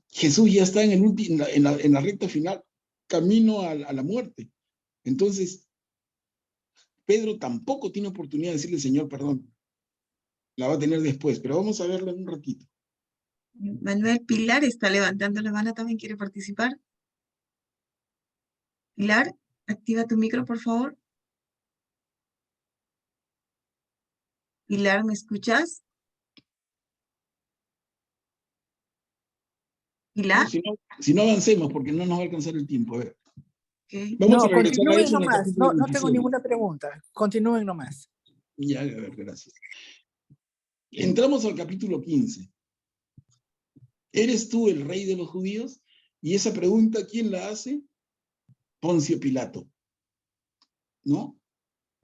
Jesús ya está en, en la recta final, camino a la muerte. Entonces, Pedro tampoco tiene oportunidad de decirle, Señor, perdón. La va a tener después, pero vamos a verlo en un ratito. Manuel Pilar está levantando la mano, también quiere participar. Pilar, activa tu micro, por favor. Pilar, ¿me escuchas? Pilar. No, si no avancemos, porque no nos va a alcanzar el tiempo. A ver. Okay. Vamos a No, regresar a continúen eso en el nomás. capítulo No tengo 26. ninguna pregunta. Continúen nomás. Ya, a ver, gracias. Entramos al capítulo 15. ¿Eres tú el rey de los judíos? Y esa pregunta, ¿quién la hace? Poncio Pilato, ¿no?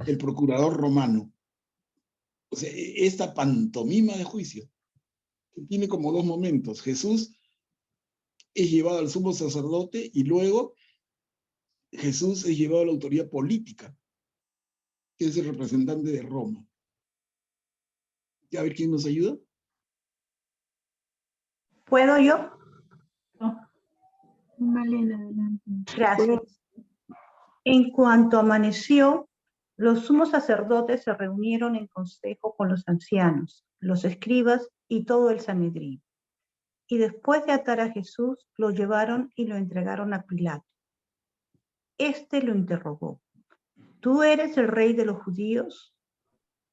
El procurador romano. O sea, esta pantomima de juicio, que tiene como dos momentos. Jesús es llevado al sumo sacerdote y luego Jesús es llevado a la autoridad política, que es el representante de Roma. A ver quién nos ayuda. ¿Puedo yo? Malena, adelante. Gracias. En cuanto amaneció, los sumos sacerdotes se reunieron en consejo con los ancianos, los escribas y todo el Sanedrín. Y después de atar a Jesús, lo llevaron y lo entregaron a Pilato. Este lo interrogó. ¿Tú eres el rey de los judíos?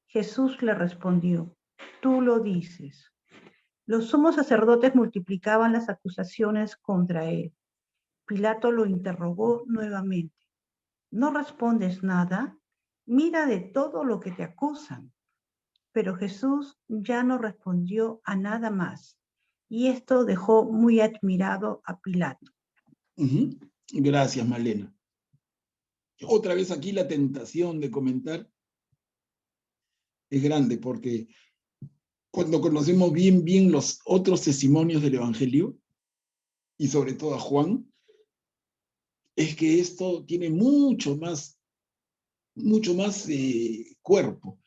Jesús le respondió, tú lo dices. Los sumos sacerdotes multiplicaban las acusaciones contra él. Pilato lo interrogó nuevamente. ¿No respondes nada? Mira de todo lo que te acusan. Pero Jesús ya no respondió a nada más. Y esto dejó muy admirado a Pilato. Gracias, Malena. Otra vez aquí la tentación de comentar es grande, porque cuando conocemos bien los otros testimonios del Evangelio, y sobre todo a Juan, es que esto tiene mucho más cuerpo,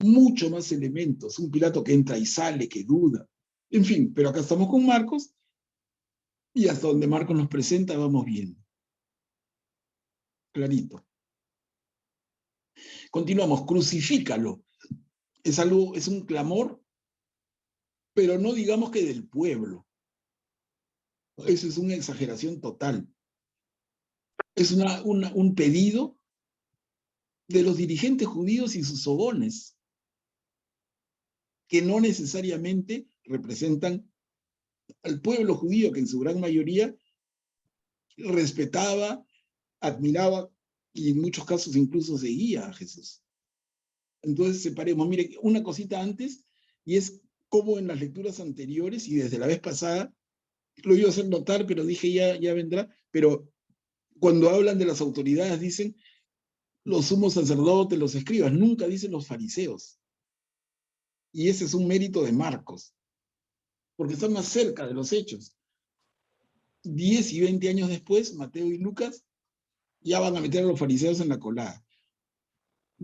mucho más elementos. Un Pilato que entra y sale, que duda. En fin, pero acá estamos con Marcos, y hasta donde Marcos nos presenta vamos viendo. Clarito. Continuamos, crucifícalo. Es un clamor, pero no digamos que del pueblo. Eso es una exageración total. Es un pedido de los dirigentes judíos y sus sobones, que no necesariamente representan al pueblo judío, que en su gran mayoría respetaba, admiraba y en muchos casos incluso seguía a Jesús. Entonces separemos, mire, una cosita antes, y es como en las lecturas anteriores y desde la vez pasada, lo iba a hacer notar, pero dije ya vendrá, pero cuando hablan de las autoridades dicen los sumos sacerdotes, los escribas, nunca dicen los fariseos. Y ese es un mérito de Marcos, porque está más cerca de los hechos. 10 y 20 años después, Mateo y Lucas ya van a meter a los fariseos en la colada.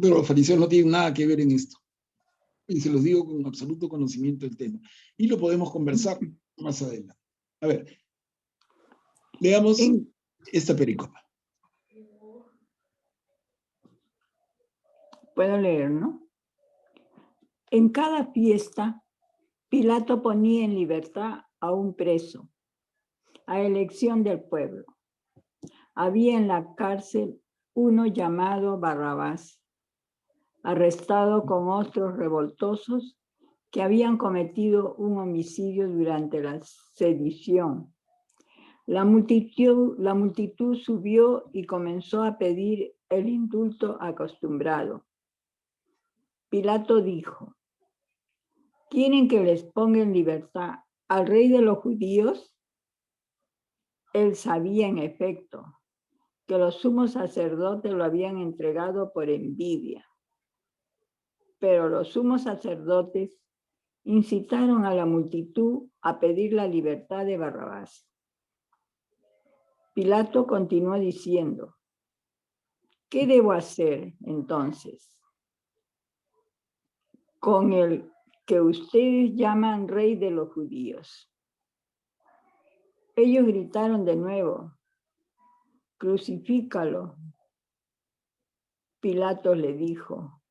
Pero los fariseos no tienen nada que ver en esto. Y se los digo con absoluto conocimiento del tema. Y lo podemos conversar más adelante. A ver, leamos esta pericopa. Puedo leer, ¿no? En cada fiesta, Pilato ponía en libertad a un preso, a elección del pueblo. Había en la cárcel uno llamado Barrabás, arrestado con otros revoltosos que habían cometido un homicidio durante la sedición. La multitud subió y comenzó a pedir el indulto acostumbrado. Pilato dijo: ¿quieren que les ponga en libertad al rey de los judíos? Él sabía en efecto que los sumos sacerdotes lo habían entregado por envidia. Pero los sumos sacerdotes incitaron a la multitud a pedir la libertad de Barrabás. Pilato continuó diciendo: ¿qué debo hacer entonces con el que ustedes llaman rey de los judíos? Ellos gritaron de nuevo: crucifícalo. Pilato le dijo: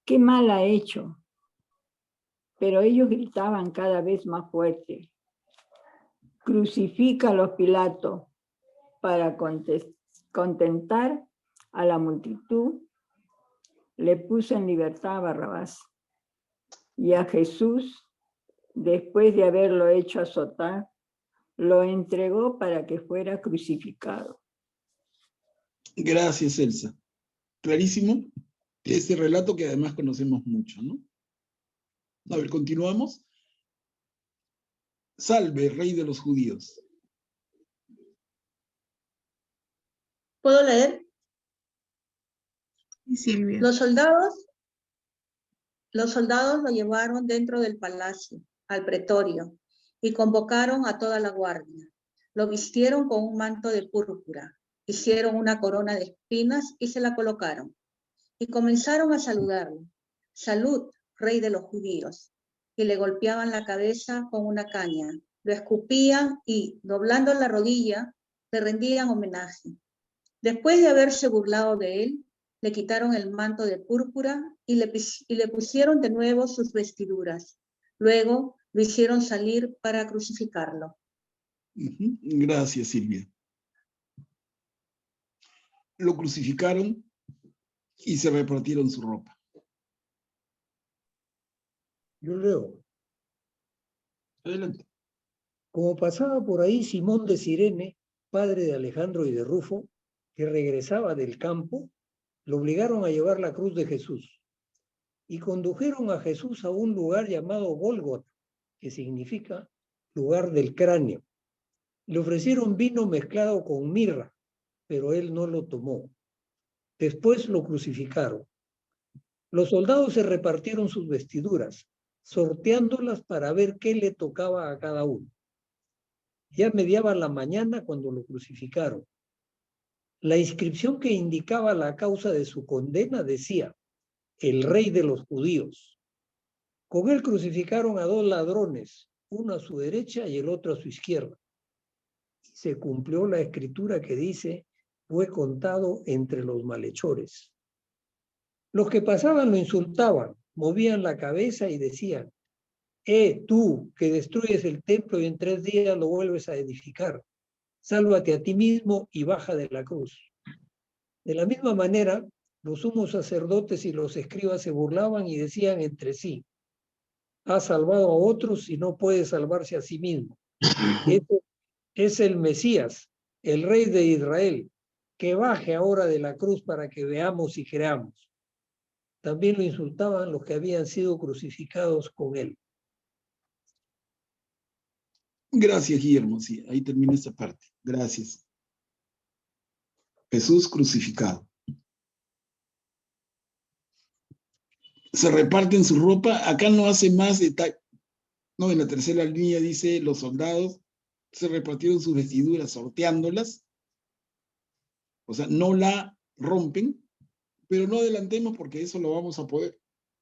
¿qué mal ha hecho? Pero ellos gritaban cada vez más fuerte: crucifícalo, Pilato. Para contentar a la multitud, le puso en libertad a Barrabás. Y a Jesús, después de haberlo hecho azotar, lo entregó para que fuera crucificado. Gracias, Elsa. Clarísimo este relato que además conocemos mucho, ¿no? A ver, continuamos. Salve, rey de los judíos. ¿Puedo leer? Silvia. Los soldados lo llevaron dentro del palacio, al pretorio, y convocaron a toda la guardia. Lo vistieron con un manto de púrpura, hicieron una corona de espinas y se la colocaron. Y comenzaron a saludarlo. Salud, rey de los judíos. Y le golpeaban la cabeza con una caña, lo escupían y, doblando la rodilla, le rendían homenaje. Después de haberse burlado de él, le quitaron el manto de púrpura y le pusieron de nuevo sus vestiduras. Luego lo hicieron salir para crucificarlo. Gracias, Silvia. Lo crucificaron y se repartieron su ropa. Yo leo. Adelante. Como pasaba por ahí Simón de Cirene, padre de Alejandro y de Rufo, que regresaba del campo, lo obligaron a llevar la cruz de Jesús. Y condujeron a Jesús a un lugar llamado Gólgota, que significa lugar del cráneo. Le ofrecieron vino mezclado con mirra, pero él no lo tomó. Después lo crucificaron. Los soldados se repartieron sus vestiduras, sorteándolas para ver qué le tocaba a cada uno. Ya mediaba la mañana cuando lo crucificaron. La inscripción que indicaba la causa de su condena decía: el rey de los judíos. Con él crucificaron a 2 ladrones, uno a su derecha y el otro a su izquierda. Y se cumplió la escritura que dice: fue contado entre los malhechores. Los que pasaban lo insultaban, movían la cabeza y decían: tú que destruyes el templo y en 3 días lo vuelves a edificar, sálvate a ti mismo y baja de la cruz. De la misma manera, los sumos sacerdotes y los escribas se burlaban y decían entre sí: ha salvado a otros y no puede salvarse a sí mismo. Este es el Mesías, el rey de Israel, que baje ahora de la cruz para que veamos y creamos. También lo insultaban los que habían sido crucificados con él. Gracias, Guillermo. Sí, ahí termina esta parte. Gracias. Jesús crucificado. se reparten su ropa. Acá no hace más detalle. No, en la tercera línea dice, los soldados se repartieron sus vestiduras sorteándolas. O sea, no la rompen, pero no adelantemos porque eso lo vamos a poder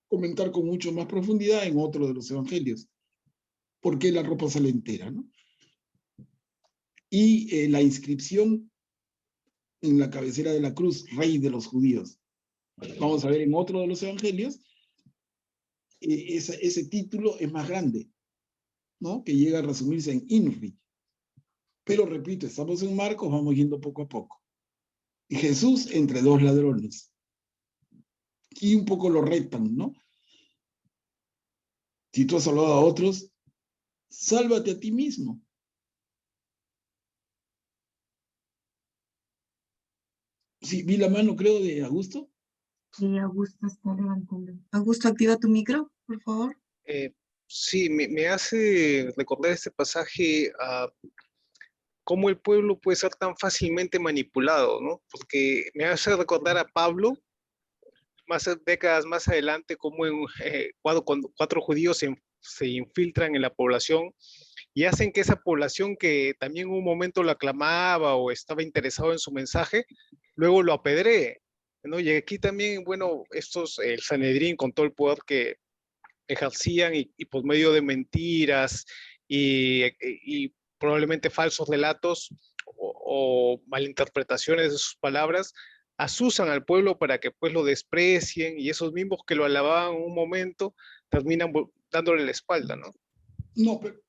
comentar con mucho más profundidad en otro de los evangelios. ¿Por qué la ropa sale entera, no? Y la inscripción en la cabecera de la cruz, Rey de los Judíos. Vamos a ver en otro de los evangelios, ese título es más grande, ¿no? Que llega a resumirse en INRI. Pero repito, estamos en Marcos, vamos yendo poco a poco. Y Jesús entre dos ladrones. Y un poco lo retan, ¿no? Si tú has salvado a otros, sálvate a ti mismo. Sí, vi la mano, creo, de Augusto. Sí, Augusto está levantando. Augusto, activa tu micro, por favor. Sí, me hace recordar este pasaje a cómo el pueblo puede ser tan fácilmente manipulado, ¿no? Porque me hace recordar a Pablo, décadas más adelante, cómo cuando 4 judíos se infiltran en la población y hacen que esa población que también en un momento lo aclamaba o estaba interesado en su mensaje, luego lo apedree, ¿no? Y aquí también, bueno, el Sanedrín con todo el poder que ejercían y por medio de mentiras y probablemente falsos relatos o malinterpretaciones de sus palabras, asusan al pueblo para que pues lo desprecien y esos mismos que lo alababan en un momento terminan dándole la espalda, ¿no? No, pero,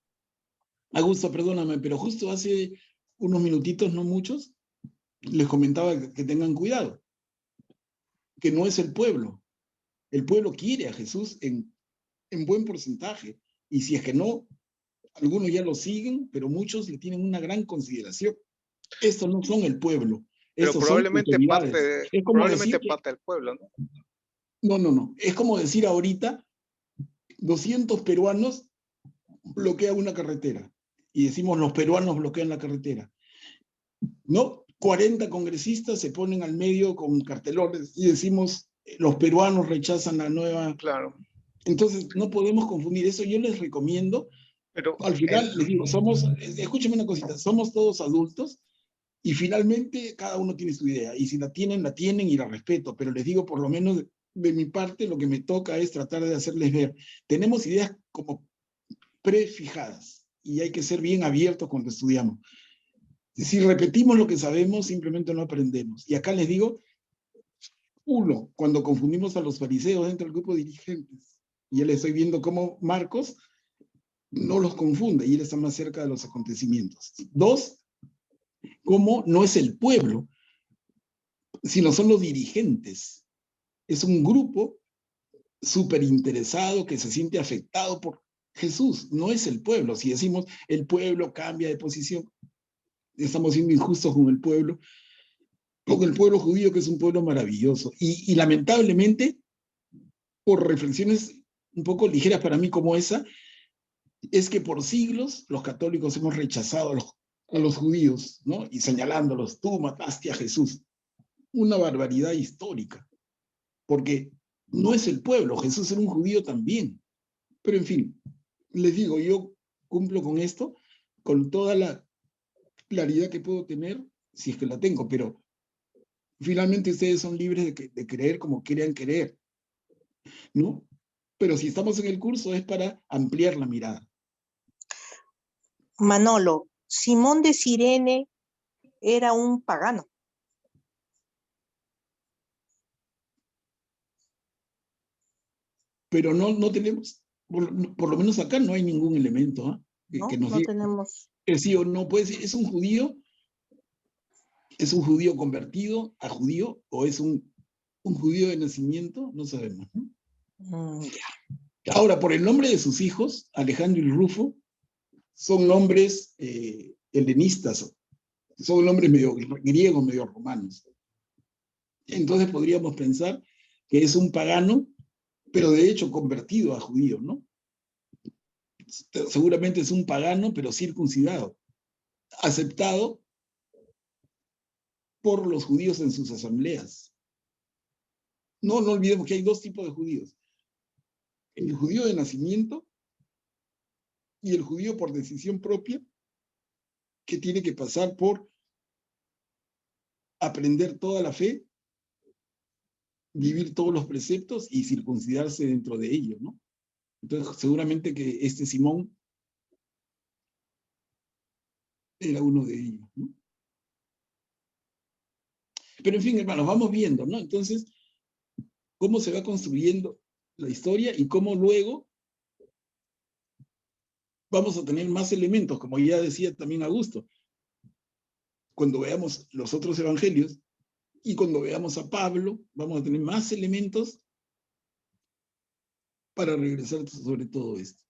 Augusto, perdóname, pero justo hace unos minutitos, no muchos, les comentaba que tengan cuidado, que no es el pueblo. El pueblo quiere a Jesús en buen porcentaje, y si es que no, algunos ya lo siguen, pero muchos le tienen una gran consideración. Estos no son el pueblo, Pero estos son autoridades. Es como probablemente decir parte del pueblo, ¿no? No. Es como decir ahorita, 200 peruanos bloquean una carretera. Y decimos, los peruanos bloquean la carretera. ¿No? 40 congresistas se ponen al medio con cartelones y decimos, los peruanos rechazan la nueva... Claro. Entonces, no podemos confundir eso. Yo les recomiendo, pero al final, les digo, escúchame una cosita, somos todos adultos y finalmente cada uno tiene su idea. Y si la tienen y la respeto. Pero les digo, por lo menos de mi parte, lo que me toca es tratar de hacerles ver. Tenemos ideas como prefijadas y hay que ser bien abiertos cuando estudiamos. Si repetimos lo que sabemos, simplemente no aprendemos. Y acá les digo, cuando confundimos a los fariseos dentro del grupo de dirigentes, y ya les estoy viendo cómo Marcos no los confunde y él está más cerca de los acontecimientos. 2, cómo no es el pueblo, sino son los dirigentes. Es un grupo súper interesado que se siente afectado por Jesús, no es el pueblo. Si decimos el pueblo cambia de posición, estamos siendo injustos con el pueblo judío, que es un pueblo maravilloso. Y lamentablemente, por reflexiones un poco ligeras para mí como esa, es que por siglos los católicos hemos rechazado a los judíos, ¿no? Y señalándolos, tú mataste a Jesús. Una barbaridad histórica, porque no es el pueblo, Jesús era un judío también. Pero en fin, les digo, yo cumplo con esto, con toda la claridad que puedo tener, si es que la tengo, pero finalmente ustedes son libres de creer como quieran creer, ¿no? Pero si estamos en el curso es para ampliar la mirada. Manolo, Simón de Cirene era un pagano. Pero no tenemos, por lo menos acá no hay ningún elemento que nos diga tenemos. Que sí o no. Puede decir, ¿es un judío convertido a judío o es un judío de nacimiento? No sabemos, ¿no? Ahora, por el nombre de sus hijos, Alejandro y Rufo, son nombres helenistas, son nombres medio griegos, medio romanos. Entonces podríamos pensar que es un pagano, pero de hecho convertido a judío, ¿no? Seguramente es un pagano, pero circuncidado, aceptado por los judíos en sus asambleas. No olvidemos que hay 2 tipos de judíos. el judío de nacimiento y el judío por decisión propia, que tiene que pasar por aprender toda la fe, vivir todos los preceptos y circuncidarse dentro de ellos, ¿no? Entonces, seguramente que este Simón era uno de ellos, ¿no? Pero en fin, hermanos, vamos viendo, ¿no? Entonces, cómo se va construyendo la historia y cómo luego vamos a tener más elementos, como ya decía también Augusto, cuando veamos los otros evangelios y cuando veamos a Pablo, vamos a tener más elementos para regresar sobre todo esto.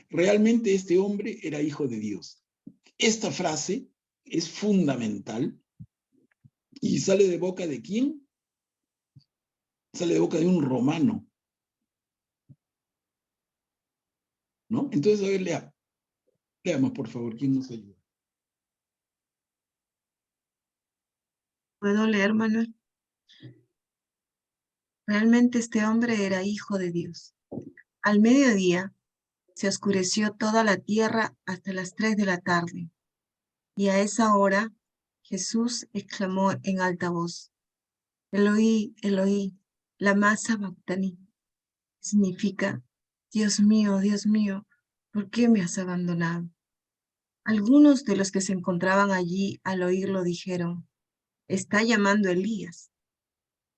Realmente este hombre era hijo de Dios. Esta frase es fundamental y sale de boca de ¿quién? Sale de boca de un romano, ¿no? Entonces, a ver, leamos, por favor, ¿quién nos ayuda? ¿Puedo leer, Manuel? Realmente este hombre era hijo de Dios. Al mediodía se oscureció toda la tierra hasta las 3 de la tarde, y a esa hora Jesús exclamó en alta voz: Eloí, Eloí, lama sabactani. Significa: Dios mío, ¿por qué me has abandonado? Algunos de los que se encontraban allí al oírlo dijeron: está llamando Elías.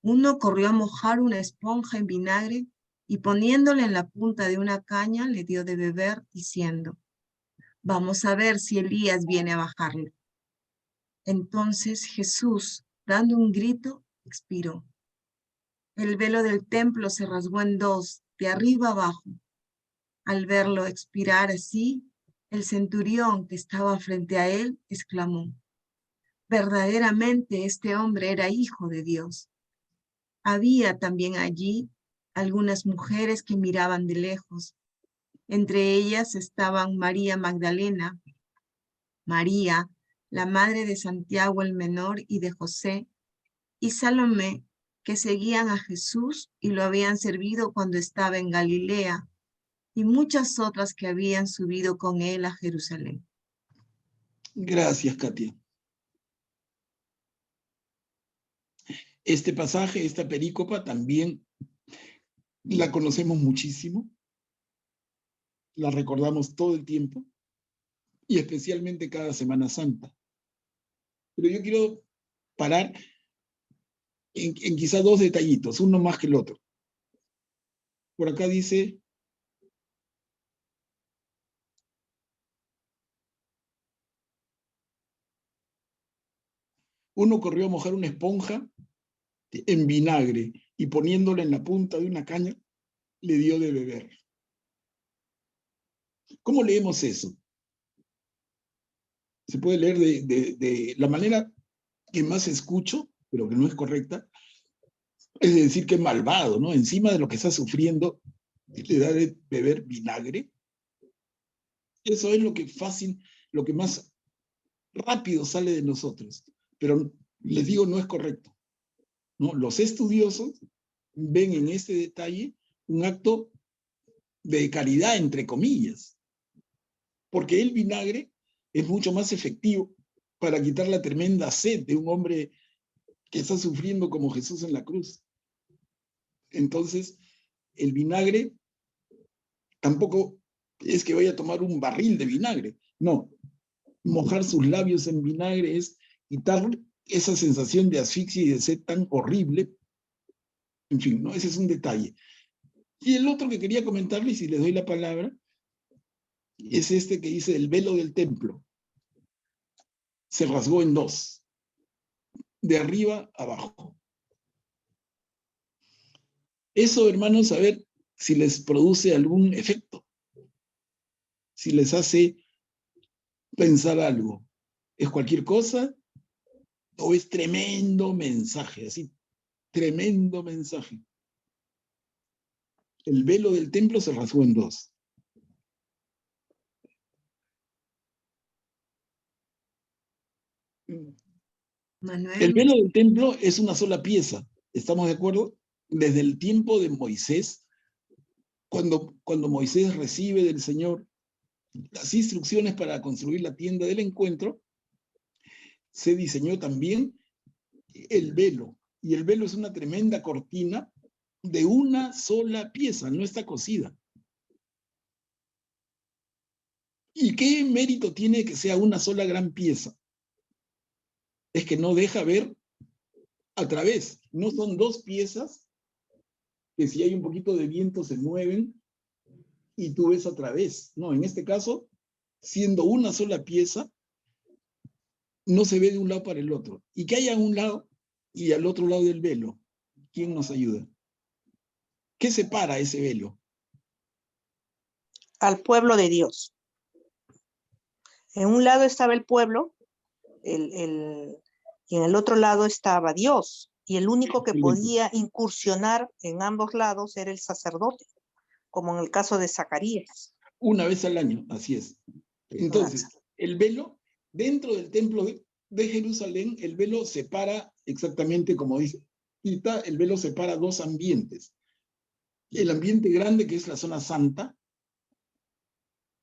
Uno corrió a mojar una esponja en vinagre y poniéndole en la punta de una caña le dio de beber, diciendo: vamos a ver si Elías viene a bajarlo. Entonces Jesús, dando un grito, expiró. El velo del templo se rasgó en dos, de arriba abajo. Al verlo expirar así, el centurión que estaba frente a él exclamó: verdaderamente este hombre era hijo de Dios. Había también allí algunas mujeres que miraban de lejos. Entre ellas estaban María Magdalena, María, la madre de Santiago el menor y de José, y Salomé, que seguían a Jesús y lo habían servido cuando estaba en Galilea, y muchas otras que habían subido con él a Jerusalén. Gracias, Katia. Este pasaje, esta perícopa, también la conocemos muchísimo, la recordamos todo el tiempo, y especialmente cada Semana Santa. Pero yo quiero parar en quizá dos detallitos, uno más que el otro. Por acá dice: uno corrió a mojar una esponja en vinagre y poniéndola en la punta de una caña, le dio de beber. ¿Cómo leemos eso? Se puede leer de la manera que más escucho, pero que no es correcta, es decir que es malvado, ¿no? Encima de lo que está sufriendo, le da de beber vinagre. Eso es lo que fácil, lo que más rápido sale de nosotros. Pero les digo, no es correcto, ¿no? Los estudiosos ven en este detalle un acto de caridad, entre comillas, porque el vinagre es mucho más efectivo para quitar la tremenda sed de un hombre que está sufriendo como Jesús en la cruz. Entonces, el vinagre tampoco es que vaya a tomar un barril de vinagre, no. Mojar sus labios en vinagre es quitarle esa sensación de asfixia y de sed tan horrible. En fin, ¿no? Ese es un detalle. Y el otro que quería comentarles, si les doy la palabra, es este que dice: el velo del templo se rasgó en dos, de arriba abajo. Eso, hermanos, a ver si les produce algún efecto, si les hace pensar algo. ¿Es cualquier cosa o es tremendo mensaje? Así, tremendo mensaje. El velo del templo se rasgó en dos. Manuel, El velo del templo es una sola pieza, ¿estamos de acuerdo? desde el tiempo de Moisés, cuando Moisés recibe del Señor las instrucciones para construir la tienda del encuentro, se diseñó también el velo. Y el velo es una tremenda cortina de una sola pieza, no está cosida. ¿Y qué mérito tiene que sea una sola gran pieza? Es que no deja ver a través. No son dos piezas que si hay un poquito de viento se mueven y tú ves a través. No, en este caso, siendo una sola pieza, no se ve de un lado para el otro. Y que haya a un lado y al otro lado del velo, ¿quién nos ayuda? ¿Qué separa ese velo? Al pueblo de Dios. En un lado estaba el pueblo, y en el otro lado estaba Dios. Y el único que podía incursionar en ambos lados era el sacerdote, como en el caso de Zacarías. Una vez al año, así es. Entonces, el velo, dentro del templo de Jerusalén, el velo separa exactamente como dice Tita, el velo separa dos ambientes. El ambiente grande, que es la zona santa,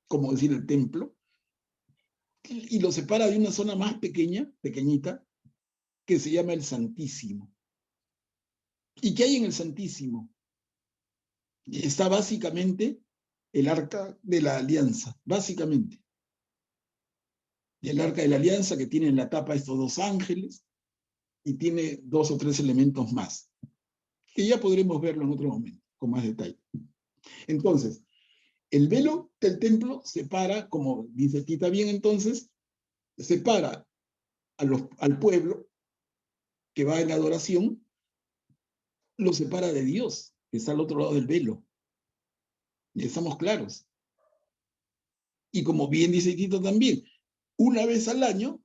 como decir el templo, y lo separa de una zona más pequeña, pequeñita, que se llama el Santísimo. ¿Y qué hay en el Santísimo? Está básicamente el Arca de la Alianza, básicamente. El Arca de la Alianza, que tiene en la tapa estos dos ángeles, y tiene 2 o 3 elementos más, que ya podremos verlo en otro momento, con más detalle. Entonces, el velo del templo separa, como dice Tita bien entonces, separa al pueblo que va en la adoración, lo separa de Dios, que está al otro lado del velo. Y estamos claros. Y como bien dice Tito también, una vez al año,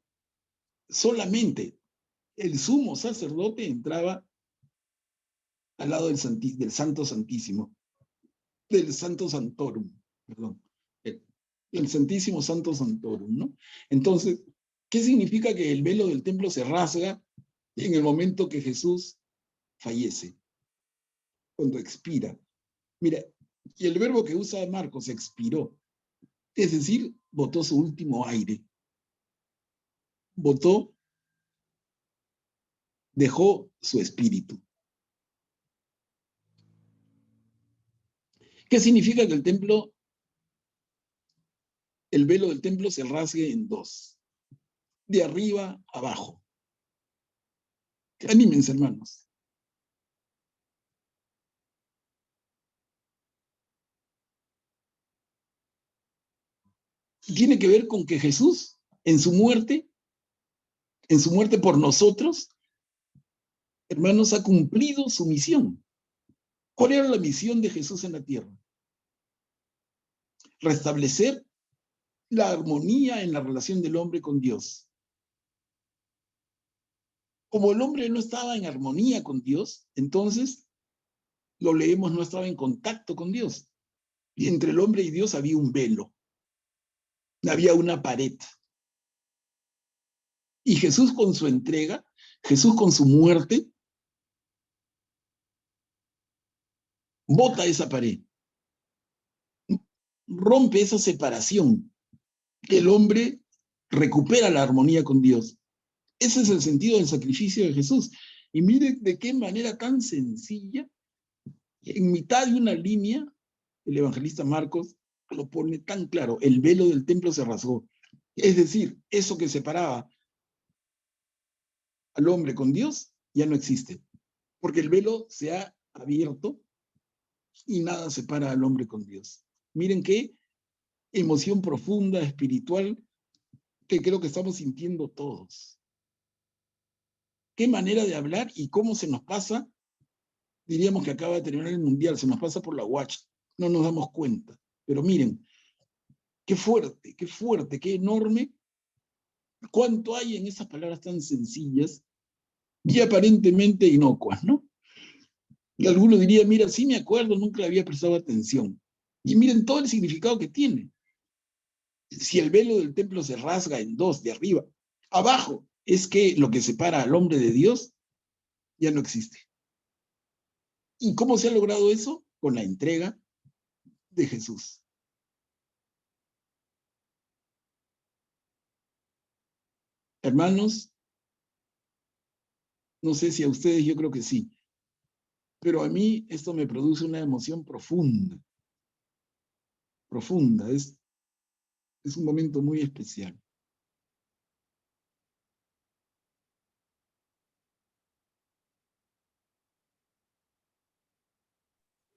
solamente el sumo sacerdote entraba al lado del Santo Santísimo, del Santo Santorum, perdón, el Santísimo Santo Santorum, ¿no? Entonces, ¿qué significa que el velo del templo se rasga en el momento que Jesús fallece? Cuando expira. Mira, y el verbo que usa Marcos, expiró, es decir, botó su último aire. Dejó su espíritu. ¿Qué significa que el velo del templo se rasgue en dos? De arriba a abajo. Anímense, hermanos. Tiene que ver con que Jesús, en su muerte por nosotros, hermanos, ha cumplido su misión. ¿Cuál era la misión de Jesús en la tierra? Restablecer la armonía en la relación del hombre con Dios. Como el hombre no estaba en armonía con Dios, entonces, lo leemos, no estaba en contacto con Dios. Y entre el hombre y Dios había un velo. Había una pared. Y Jesús con su entrega, Jesús con su muerte, bota esa pared. Rompe esa separación. El hombre recupera la armonía con Dios. Ese es el sentido del sacrificio de Jesús. Y mire de qué manera tan sencilla, en mitad de una línea, el evangelista Marcos lo pone tan claro: el velo del templo se rasgó. Es decir, eso que separaba al hombre con Dios ya no existe, porque el velo se ha abierto y nada separa al hombre con Dios. Miren qué emoción profunda, espiritual, que creo que estamos sintiendo todos. Qué manera de hablar y cómo se nos pasa. Diríamos que acaba de terminar el mundial, se nos pasa por la guacha, no nos damos cuenta. Pero miren, qué fuerte, qué enorme, cuánto hay en esas palabras tan sencillas y aparentemente inocuas, ¿no? Y alguno diría, mira, sí me acuerdo, nunca le había prestado atención. Y miren todo el significado que tiene. Si el velo del templo se rasga en dos, de arriba abajo, es que lo que separa al hombre de Dios ya no existe. ¿Y cómo se ha logrado eso? Con la entrega de Jesús. Hermanos, no sé si a ustedes, yo creo que sí, pero a mí esto me produce una emoción profunda, profunda, es un momento muy especial.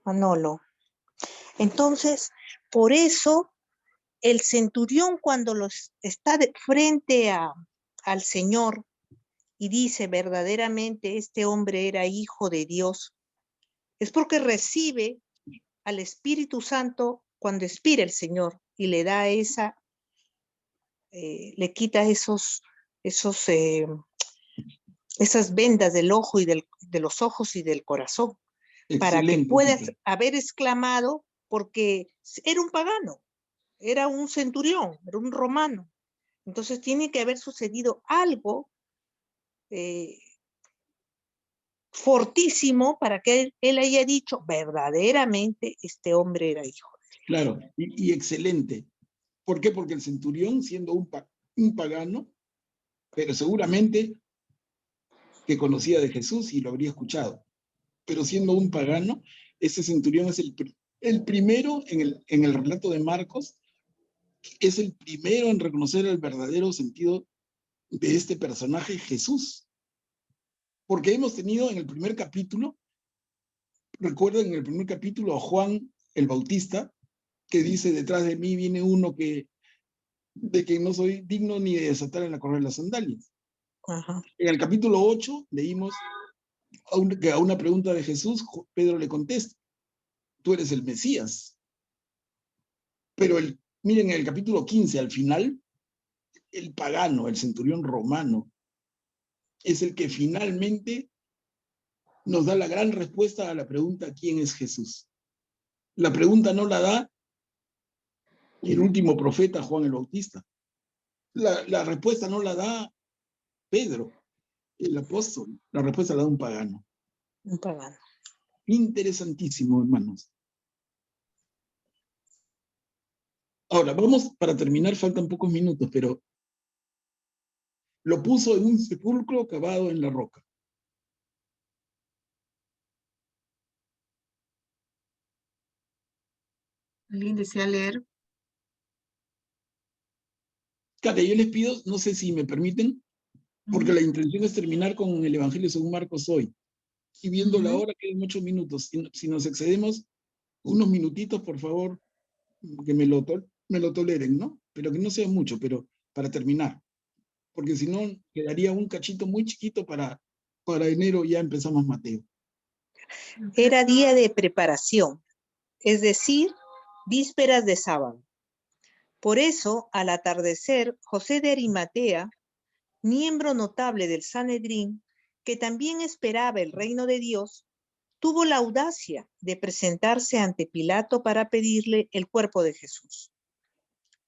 Manolo. Entonces, por eso el centurión cuando está de frente al Señor y dice verdaderamente este hombre era hijo de Dios, es porque recibe al Espíritu Santo cuando expira el Señor y le da le quita esas vendas del ojo y de los ojos y del corazón, para que Excelente. puedas haber exclamado, porque era un pagano, era un centurión, era un romano. Entonces tiene que haber sucedido algo fortísimo para que él haya dicho verdaderamente este hombre era hijo de Dios. Claro, y excelente. ¿Por qué? Porque el centurión, siendo un pagano, pero seguramente que conocía de Jesús y lo habría escuchado, pero siendo un pagano, ese centurión es el primero en el relato de Marcos, es el primero en reconocer el verdadero sentido de este personaje, Jesús. Porque hemos tenido en el primer capítulo, recuerden en el primer capítulo a Juan el Bautista, que dice, detrás de mí viene uno de que no soy digno ni de desatar en la correa de las sandalias. Ajá. En el capítulo 8 leímos que a una pregunta de Jesús, Pedro le contesta, tú eres el Mesías. Pero miren, en el capítulo 15, al final, el pagano, el centurión romano, es el que finalmente nos da la gran respuesta a la pregunta ¿quién es Jesús? La pregunta no la da el último profeta, Juan el Bautista. La respuesta no la da Pedro, el apóstol. La respuesta la da un pagano. Un pagano. Interesantísimo, hermanos. Ahora, vamos, para terminar, faltan pocos minutos, pero lo puso en un sepulcro cavado en la roca. ¿Alguien desea leer? Kate, yo les pido, no sé si me permiten, porque la intención es terminar con el Evangelio según Marcos hoy. Y viendo la hora, quedan 8 minutos. Si nos excedemos unos minutitos, por favor, que me lo toleren, ¿no? Pero que no sea mucho, pero para terminar. Porque si no, quedaría un cachito muy chiquito para enero, ya empezamos Mateo. Era día de preparación, es decir, vísperas de sábado. Por eso, al atardecer, José de Arimatea, miembro notable del Sanedrín, que también esperaba el reino de Dios, tuvo la audacia de presentarse ante Pilato para pedirle el cuerpo de Jesús.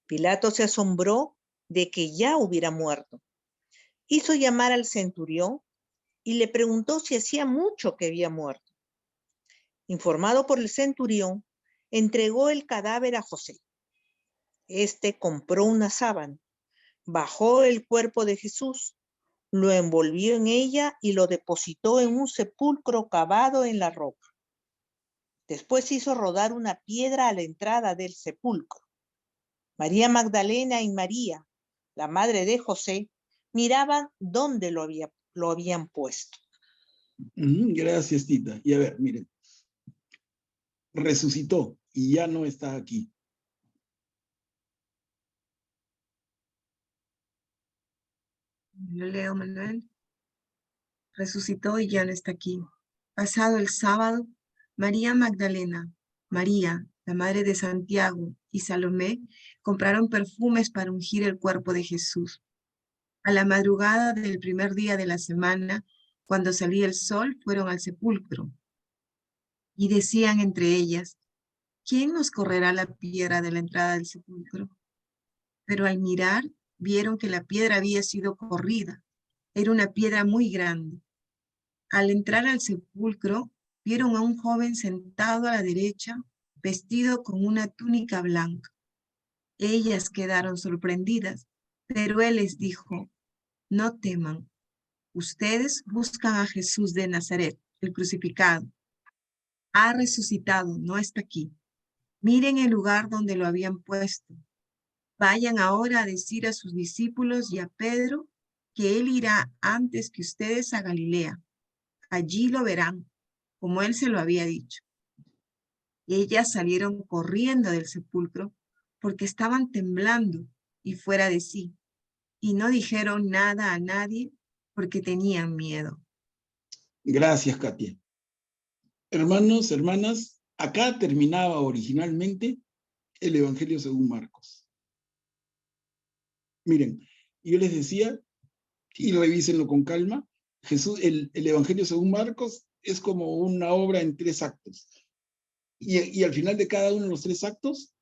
Pilato se asombró de que ya hubiera muerto. Hizo llamar al centurión y le preguntó si hacía mucho que había muerto. Informado por el centurión, entregó el cadáver a José. Este compró una sábana, bajó el cuerpo de Jesús, lo envolvió en ella y lo depositó en un sepulcro cavado en la roca. Después hizo rodar una piedra a la entrada del sepulcro. María Magdalena y María, la madre de José, miraban dónde lo habían puesto. Gracias, Tita. Y a ver, miren. Resucitó y ya no está aquí. Yo leo, Manuel. Resucitó y ya no está aquí. Pasado el sábado, María Magdalena, María, la madre de Santiago, y Salomé compraron perfumes para ungir el cuerpo de Jesús. A la madrugada del primer día de la semana, cuando salía el sol, fueron al sepulcro. Y decían entre ellas, ¿quién nos correrá la piedra de la entrada del sepulcro? Pero al mirar, vieron que la piedra había sido corrida. Era una piedra muy grande. Al entrar al sepulcro, vieron a un joven sentado a la derecha, vestido con una túnica blanca. Ellas quedaron sorprendidas, pero él les dijo, no teman. Ustedes buscan a Jesús de Nazaret, el crucificado. Ha resucitado, no está aquí. Miren el lugar donde lo habían puesto. Vayan ahora a decir a sus discípulos y a Pedro que él irá antes que ustedes a Galilea. Allí lo verán, como él se lo había dicho. Ellas salieron corriendo del sepulcro porque estaban temblando y fuera de sí, y no dijeron nada a nadie porque tenían miedo. Gracias, Katia. Hermanos, hermanas, acá terminaba originalmente el Evangelio según Marcos. Miren, yo les decía, y revísenlo con calma, el Evangelio según Marcos es como una obra en 3 actos. Y al final de cada uno de los 3 actos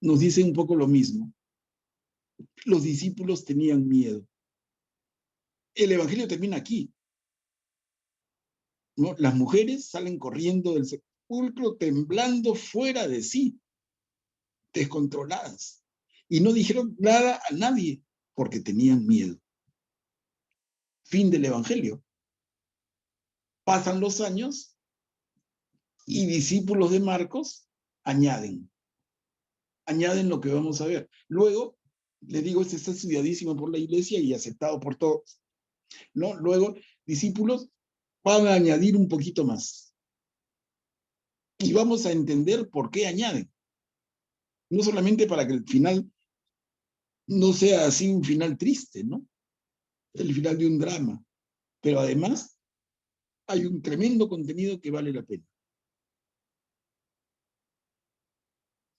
nos dice un poco lo mismo. Los discípulos tenían miedo. El Evangelio termina aquí, ¿no? Las mujeres salen corriendo del sepulcro temblando fuera de sí, descontroladas. Y no dijeron nada a nadie porque tenían miedo. Fin del Evangelio. Pasan los años y discípulos de Marcos añaden lo que vamos a ver. Luego, les digo, este está estudiadísimo por la iglesia y aceptado por todos, ¿no? Luego, discípulos van a añadir un poquito más. Y vamos a entender por qué añaden. No solamente para que el final no sea así un final triste, ¿no? El final de un drama. Pero además, hay un tremendo contenido que vale la pena.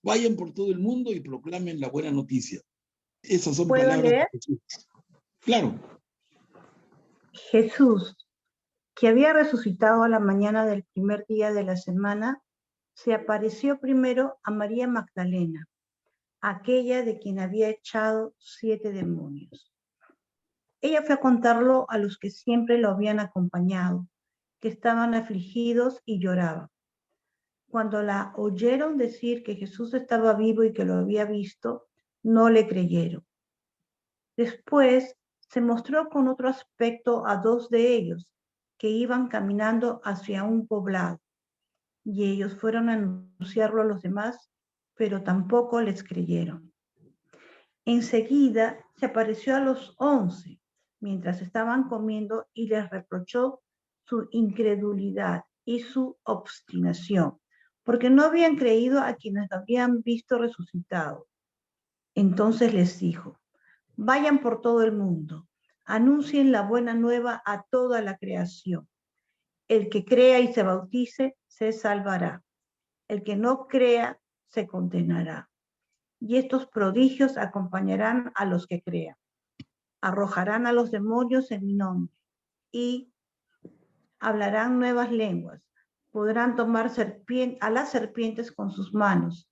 Vayan por todo el mundo y proclamen la buena noticia. Esas son ¿Puedo palabras leer? de Jesús. Claro. Jesús, que había resucitado a la mañana del primer día de la semana, se apareció primero a María Magdalena, aquella de quien había echado 7 demonios. Ella fue a contarlo a los que siempre lo habían acompañado, que estaban afligidos y lloraban. Cuando la oyeron decir que Jesús estaba vivo y que lo había visto, no le creyeron. Después se mostró con otro aspecto a 2 de ellos, que iban caminando hacia un poblado, y ellos fueron a anunciarlo a los demás, pero tampoco les creyeron. Enseguida se apareció a los 11, mientras estaban comiendo, y les reprochó su incredulidad y su obstinación, porque no habían creído a quienes lo habían visto resucitado. Entonces les dijo, vayan por todo el mundo, anuncien la buena nueva a toda la creación. El que crea y se bautice, se salvará. El que no crea, se condenará. Y estos prodigios acompañarán a los que crean. Arrojarán a los demonios en mi nombre y hablarán nuevas lenguas. Podrán tomar a las serpientes con sus manos,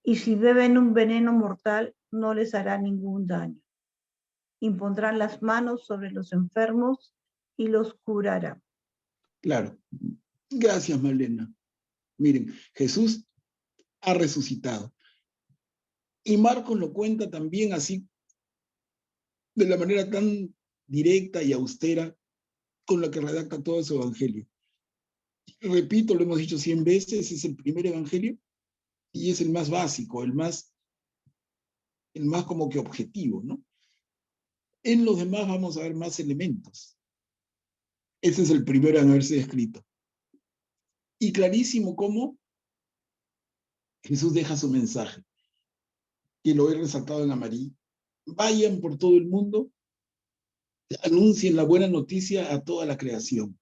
y si beben un veneno mortal, no les hará ningún daño. Impondrán las manos sobre los enfermos y los curarán. Claro. Gracias, Malena. Miren, Jesús ha resucitado. Y Marcos lo cuenta también así, de la manera tan directa y austera con la que redacta todo su evangelio. Repito, lo hemos dicho 100 veces, es el primer evangelio y es el más básico, el más como que objetivo, ¿no? En los demás vamos a ver más elementos. Ese es el primero en haberse escrito. Y clarísimo cómo Jesús deja su mensaje, que lo he resaltado en amarillo. Vayan por todo el mundo, anuncien la buena noticia a toda la creación.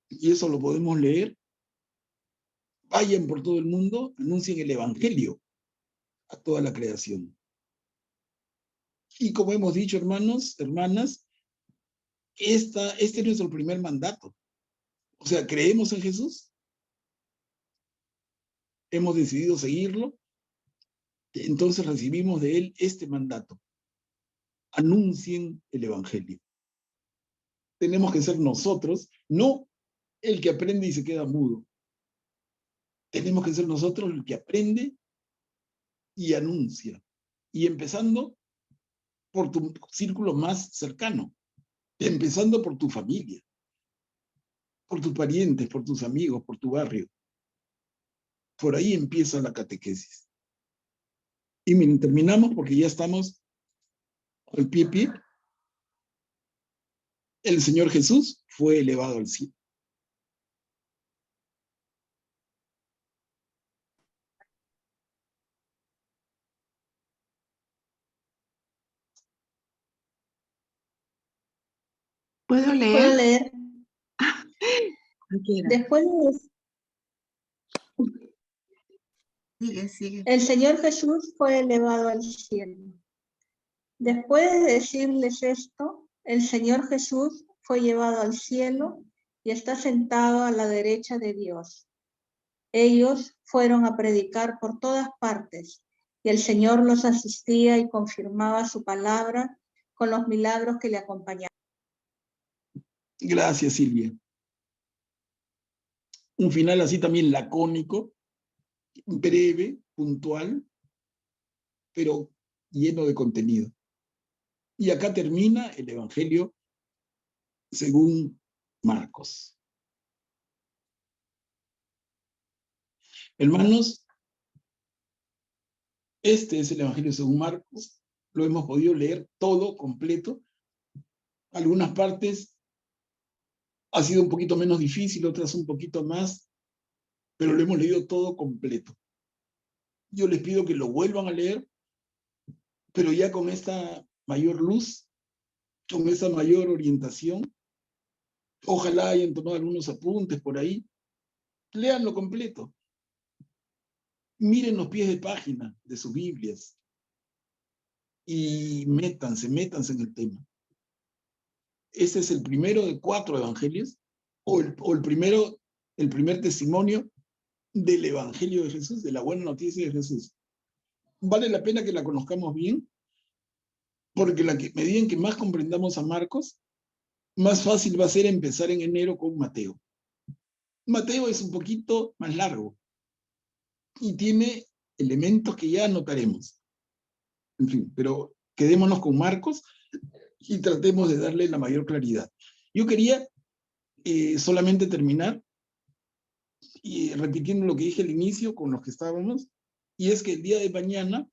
Y eso lo podemos leer. Vayan por todo el mundo, anuncien el evangelio a toda la creación. Y como hemos dicho, hermanos, hermanas, este no es nuestro primer mandato. O sea, creemos en Jesús, hemos decidido seguirlo, entonces recibimos de él este mandato. Anuncien el evangelio. Tenemos que ser nosotros, no el que aprende y se queda mudo. Tenemos que ser nosotros el que aprende y anuncia. Y empezando por tu círculo más cercano. Empezando por tu familia. Por tus parientes, por tus amigos, por tu barrio. Por ahí empieza la catequesis. Y miren, terminamos porque ya estamos al pie. El Señor Jesús fue elevado al cielo. ¿Puedo leer? ¿Puedo leer? Cualquiera. Después Sigue. el Señor Jesús fue elevado al cielo. Después de decirles esto, el Señor Jesús fue llevado al cielo y está sentado a la derecha de Dios. Ellos fueron a predicar por todas partes y el Señor los asistía y confirmaba su palabra con los milagros que le acompañaban. Gracias, Silvia. Un final así también lacónico, breve, puntual, pero lleno de contenido. Y acá termina el Evangelio según Marcos. Hermanos, este es el Evangelio según Marcos. Lo hemos podido leer todo completo. Algunas partes ha sido un poquito menos difícil, otras un poquito más, pero lo hemos leído todo completo. Yo les pido que lo vuelvan a leer, pero ya con esta mayor luz, con esta mayor orientación. Ojalá hayan tomado algunos apuntes por ahí. Léanlo completo. Miren los pies de página de sus Biblias y métanse en el tema. Este es el primero de 4 evangelios, o el primer testimonio del Evangelio de Jesús, de la buena noticia de Jesús. Vale la pena que la conozcamos bien, porque medida en que más comprendamos a Marcos, más fácil va a ser empezar en enero con Mateo. Mateo es un poquito más largo y tiene elementos que ya anotaremos. En fin, pero quedémonos con Marcos y tratemos de darle la mayor claridad. Yo quería solamente terminar y repitiendo lo que dije al inicio con los que estábamos, y es que el día de mañana,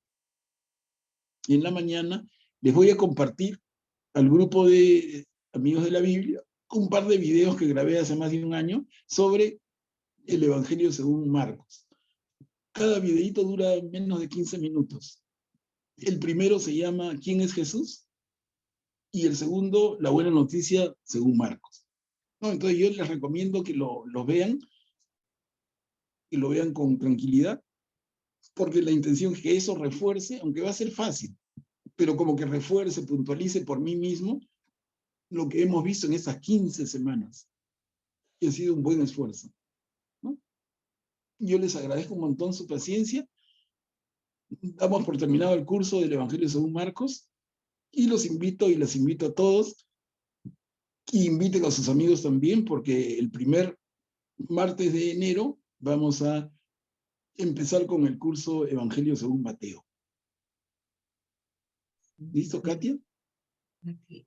en la mañana, les voy a compartir al grupo de amigos de la Biblia un par de videos que grabé hace más de un año sobre el Evangelio según Marcos. Cada videito dura menos de 15 minutos. El primero se llama ¿Quién es Jesús? Y el segundo, La buena noticia según Marcos. No, entonces yo les recomiendo que lo vean, que lo vean con tranquilidad, porque la intención es que eso refuerce, aunque va a ser fácil, pero como que refuerce, puntualice por mí mismo lo que hemos visto en estas 15 semanas. Y ha sido un buen esfuerzo, ¿no? Yo les agradezco un montón su paciencia. Damos por terminado el curso del Evangelio según Marcos y los invito y las invito a todos y inviten a sus amigos también, porque el primer martes de enero vamos a empezar con el curso Evangelio según Mateo. ¿Listo, Katia?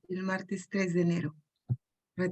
El martes 3 de enero.